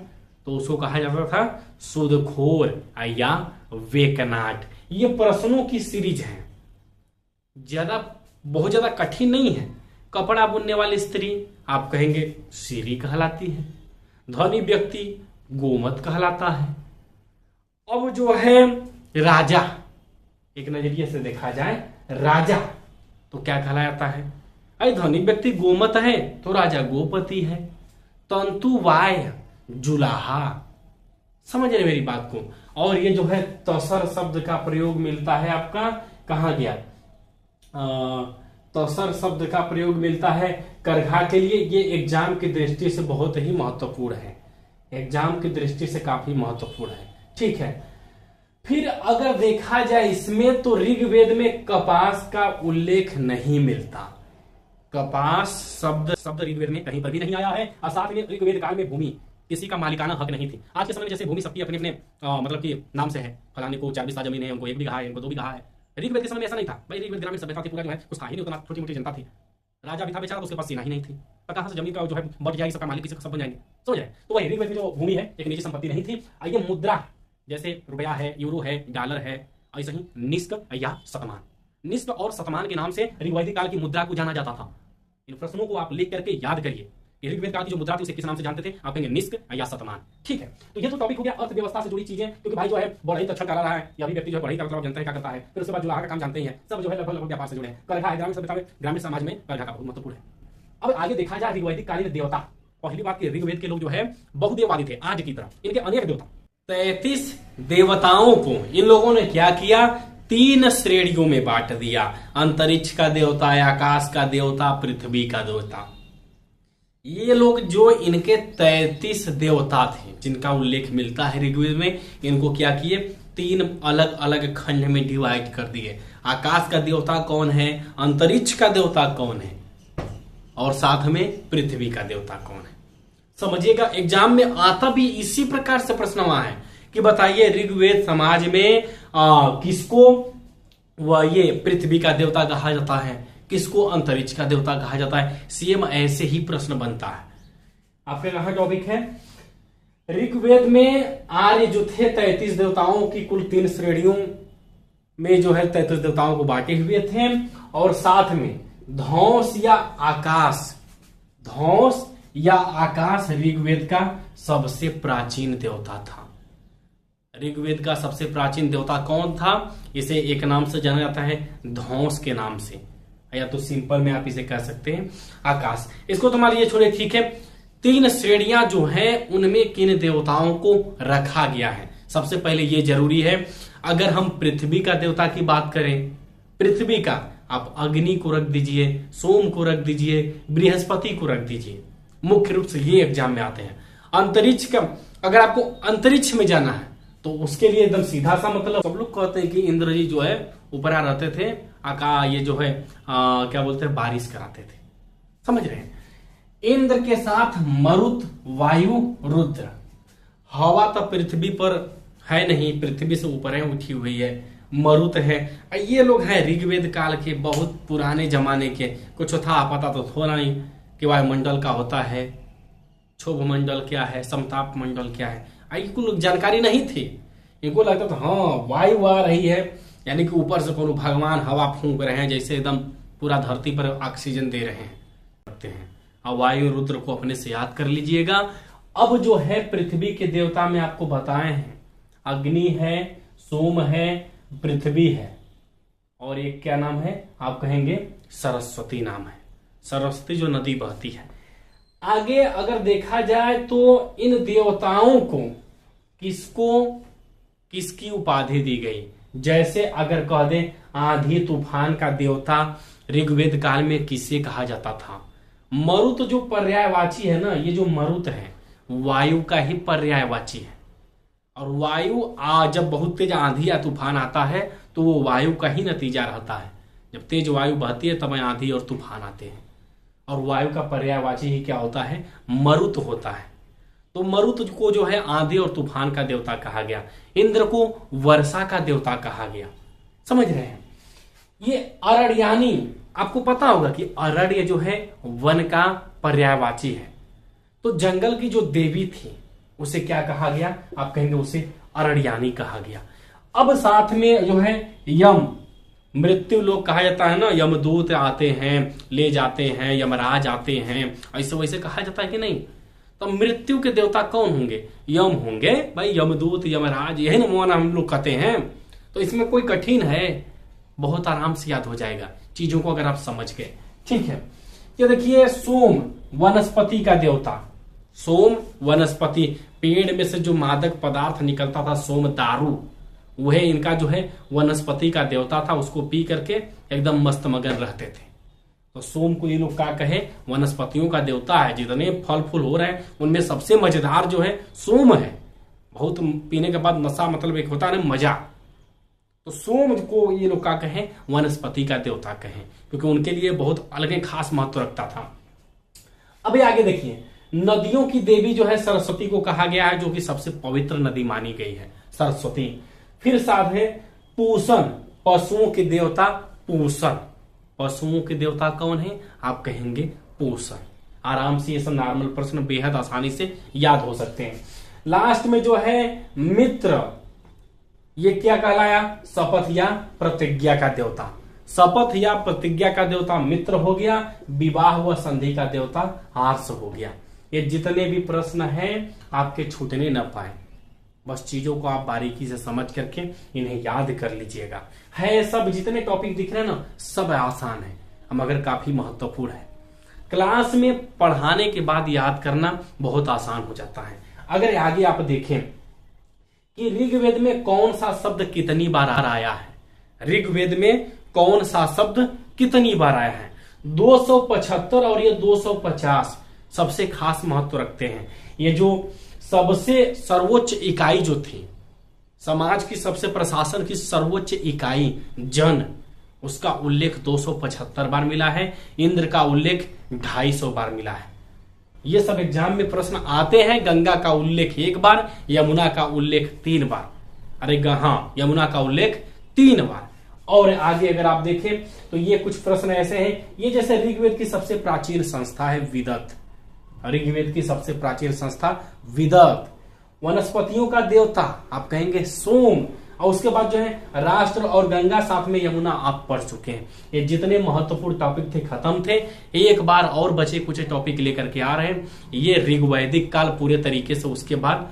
तो उसको कहा जाता था सूदखोर या वेकनाट। ये प्रश्नों की सीरीज है, बहुत ज्यादा कठिन नहीं है। कपड़ा बुनने वाली स्त्री आप कहेंगे सीरी कहलाती है, धनी व्यक्ति गोमत कहलाता है। अब जो है राजा, एक नजरिए से देखा जाए राजा तो क्या कहलाता है? अरे धनी व्यक्ति गोमत है तो राजा गोपति है। तंतुवाय जुलाहा, समझ रहे मेरी बात को। और ये जो है तसर शब्द का प्रयोग मिलता है आपका, कहा गया, तसर शब्द का प्रयोग मिलता है करघा के लिए। ये एग्जाम की दृष्टि से बहुत ही महत्वपूर्ण है, एग्जाम की दृष्टि से काफी महत्वपूर्ण है। ठीक है, फिर अगर देखा जाए इसमें तो ऋग्वेद में कपास का उल्लेख नहीं मिलता। कपास शब्द ऋग्वेद में कहीं पर भी नहीं आया है। और साथ में ऋग्वेद काल में भूमि किसी का मालिकाना हक नहीं थी। आज के समय में जैसे भूमि सबकी अपने अपने मतलब कि नाम से है, फलाने को 4 बीघा जमीन है, उनको 1 बीघा है, उनको 2 बीघा है। ऋग्वेद के समय में ऐसा नहीं था भाई। ऋग्वेद ग्रामीण सभ्यता थी, पूरा जो है कुछ था ही नहीं, उतना छोटी मोटी जनता थी। राजा भी था बेचारा, उसके पास सेना ही नहीं थी, तो कहां से जमीन का जो है बट जाएगी, सबका मालिक किसी का सब बन जाएंगे, समझ जाए। तो वही ऋग्वेद में जो भूमि है एक निजी संपत्ति नहीं थी। ये मुद्रा जैसे रुपया है, यूरो है, डॉलर है, ऐसे ही निष्क या शतमान, निष्क और शतमान के नाम से ऋग्वैदिक काल की मुद्रा को जाना जाता था। इन प्रश्नों को आप लिख करके याद करिए। ऋग्वेद काल की जो मुद्रा थी उसे किस नाम से जानते थे? आप कहेंगे निष्क या शतमान। ठीक है, तो ये तो टॉपिक हो गया अर्थव्यवस्था से जुड़ी चीजें, क्योंकि भाई जो है बढ़ई तक्षण करा रहा है, या भी व्यक्ति जो है बढ़ई का मतलब जनता क्या करता है। फिर उसके बाद जुलाहा का काम जानते ही हैं सब, जो है लगभग व्यापार से जुड़े हैं। करघा है ग्रामीण सभ्यता में, ग्रामीण समाज में करघा का बहुत महत्वपूर्ण है। अब आगे देखा जाए ऋग्वैदिक कालीन देवता। पहली बात की ऋग्वेद के लोग जो है बहुदेववादी थे आज की तरह, इनके अनेक देवता। 33 देवताओं को इन लोगों ने क्या किया? 3 श्रेणियों में बांट दिया। अंतरिक्ष का देवता, आकाश का देवता, पृथ्वी का देवता। ये लोग जो इनके 33 देवता थे जिनका उल्लेख मिलता है ऋग्वेद में, इनको क्या किए? 3 अलग अलग खंड में डिवाइड कर दिए। आकाश का देवता कौन है, अंतरिक्ष का देवता कौन है, और साथ में पृथ्वी का देवता कौन है। समझिएगा, एग्जाम में आता भी इसी प्रकार से प्रश्न हुआ है कि बताइए ऋग्वेद समाज में किसको ये पृथ्वी का देवता कहा जाता है, किसको अंतरिक्ष का देवता कहा जाता है। सेम ऐसे ही प्रश्न बनता है। आपके कहा टॉपिक है ऋग्वेद में आर्य जो थे 33 देवताओं की कुल 3 श्रेणियों में जो है 33 देवताओं को बांटे हुए थे। और साथ में धौंस या आकाश ऋग्वेद का सबसे प्राचीन देवता था। ऋग्वेद का सबसे प्राचीन देवता कौन था? इसे एक नाम से जाना जाता है, धौंस के नाम से, या तो सिंपल में आप इसे कह सकते हैं आकाश। इसको तो मान लीजिए छोड़े, ठीक है। 3 श्रेणियां जो है उनमें किन देवताओं को रखा गया है। सबसे पहले ये जरूरी है, अगर हम पृथ्वी का देवता की बात करें, पृथ्वी का आप अग्नि को रख दीजिए, सोम को रख दीजिए, बृहस्पति को रख दीजिए, मुख्य रूप से ये एग्जाम में आते हैं। अंतरिक्ष का अगर आपको अंतरिक्ष में जाना है तो उसके लिए एकदम सीधा सा मतलब, सब लोग कहते हैं कि इंद्र जी जो है ऊपर आ रहते थे, ये जो है क्या बोलते हैं, बारिश कराते थे, समझ रहे हैं। इंद्र के साथ मरुत, वायु, रुद्र। हवा तो पृथ्वी पर है नहीं, पृथ्वी से ऊपर है, उठी हुई है, मरुत है। ये लोग हैं ऋग्वेद काल के, बहुत पुराने जमाने के। कुछ था पता तो थोड़ा नहीं कि वायुमंडल का होता है, क्षोभ मंडल क्या है, समताप मंडल क्या है, इनको जानकारी नहीं थी। इनको लगता था हाँ वायु आ रही है, यानी कि ऊपर से कोनो भगवान हवा फूंक रहे हैं, जैसे एकदम पूरा धरती पर ऑक्सीजन दे रहे हैं। और वायु रुद्र को अपने से याद कर लीजिएगा। अब जो है पृथ्वी के देवता में आपको बताए हैं, अग्नि है, सोम है, पृथ्वी है, और एक क्या नाम है आप कहेंगे सरस्वती नाम है। सरस्वती जो नदी बहती है। आगे अगर देखा जाए तो इन देवताओं को किसकी उपाधि दी गई। जैसे अगर कह दें आंधी तूफान का देवता ऋग्वेद काल में किसे कहा जाता था? मरुत जो पर्यायवाची है ना, ये जो मरुत है वायु का ही पर्यायवाची है। और वायु जब बहुत तेज आंधी या तूफान आता है तो वो वायु का ही नतीजा रहता है। जब तेज वायु बहती है तब आंधी और तूफान आते हैं। और वायु का पर्यायवाची ही क्या होता है, मरुत होता है। तो मरुत को जो है आंधी और तूफान का देवता कहा गया। इंद्र को वर्षा का देवता कहा गया। समझ रहे हैं। ये अरण्यानी, आपको पता होगा कि अरण्य जो है वन का पर्यायवाची है। तो जंगल की जो देवी थी उसे क्या कहा गया, आप कहेंगे उसे अरण्यानी कहा गया। अब साथ में जो है यम, मृत्यु लोग कहा जाता है ना, यमदूत आते हैं ले जाते हैं, यमराज आते हैं, ऐसे वैसे कहा जाता है कि नहीं। तो मृत्यु के देवता कौन होंगे, यम होंगे भाई, यमदूत यमराज, यही ना हम लोग कहते हैं। तो इसमें कोई कठिन है, बहुत आराम से याद हो जाएगा चीजों को अगर आप समझ गए। ठीक है, ये देखिए सोम वनस्पति का देवता। सोम वनस्पति, पेड़ में से जो मादक पदार्थ निकलता था सोम दारू, वह इनका जो है वनस्पति का देवता था। उसको पी करके एकदम मस्त मगन रहते थे। तो सोम को ये लोग क्या कहे, वनस्पतियों का देवता है। जितने फल फूल हो रहे हैं उनमें सबसे मजेदार जो है सोम है। बहुत पीने के बाद नशा, मतलब एक होता है ना मजा। तो सोम को ये लोग क्या कहें, वनस्पति का देवता कहें, क्योंकि उनके लिए बहुत अलग खास महत्व रखता था। अभी आगे देखिए, नदियों की देवी जो है सरस्वती को कहा गया है, जो कि सबसे पवित्र नदी मानी गई है सरस्वती। फिर साथ है पूषण, पशुओं के देवता पूषण। पशुओं के देवता कौन है, आप कहेंगे पूषण। आराम से ये सब नॉर्मल प्रश्न बेहद आसानी से याद हो सकते हैं। लास्ट में जो है मित्र, ये क्या कहलाया, शपथ या प्रतिज्ञा का देवता। शपथ या प्रतिज्ञा का देवता मित्र हो गया, विवाह व संधि का देवता आर्ष हो गया। ये जितने भी प्रश्न हैं आपके छूटने न पाए, बस चीजों को आप बारीकी से समझ करके इन्हें याद कर लीजिएगा। है सब जितने टॉपिक दिख रहे हैं ना, सब आसान है मगर काफी महत्वपूर्ण है। क्लास में पढ़ाने के बाद याद करना बहुत आसान हो जाता है। अगर आगे आप देखें कि ऋग्वेद में कौन सा शब्द कितनी बार आया है, ऋग्वेद में कौन सा शब्द कितनी बार आया है, 275 और ये 250 सबसे खास महत्व रखते हैं। ये जो सबसे सर्वोच्च इकाई जो थी, समाज की सबसे प्रशासन की सर्वोच्च इकाई जन, उसका उल्लेख 275 बार मिला है। इंद्र का उल्लेख 250 बार मिला है। ये सब एग्जाम में प्रश्न आते हैं। गंगा का उल्लेख 1 बार, यमुना का उल्लेख 3 बार। अरे हाँ, यमुना का उल्लेख 3 बार। और आगे अगर आप देखें तो ये कुछ प्रश्न ऐसे हैं, ये जैसे ऋग्वेद की सबसे प्राचीन संस्था है विदत, ऋग्वेद की सबसे प्राचीन संस्था विदत। वनस्पतियों का देवता आप कहेंगे सोम, और उसके बाद जो है राष्ट्र और गंगा, साथ में यमुना आप पढ़ चुके हैं। ये जितने महत्वपूर्ण टॉपिक थे खत्म थे। एक बार और बचे कुछ टॉपिक लेकर के आ रहे हैं। ये ऋग्वैदिक काल पूरे तरीके से, उसके बाद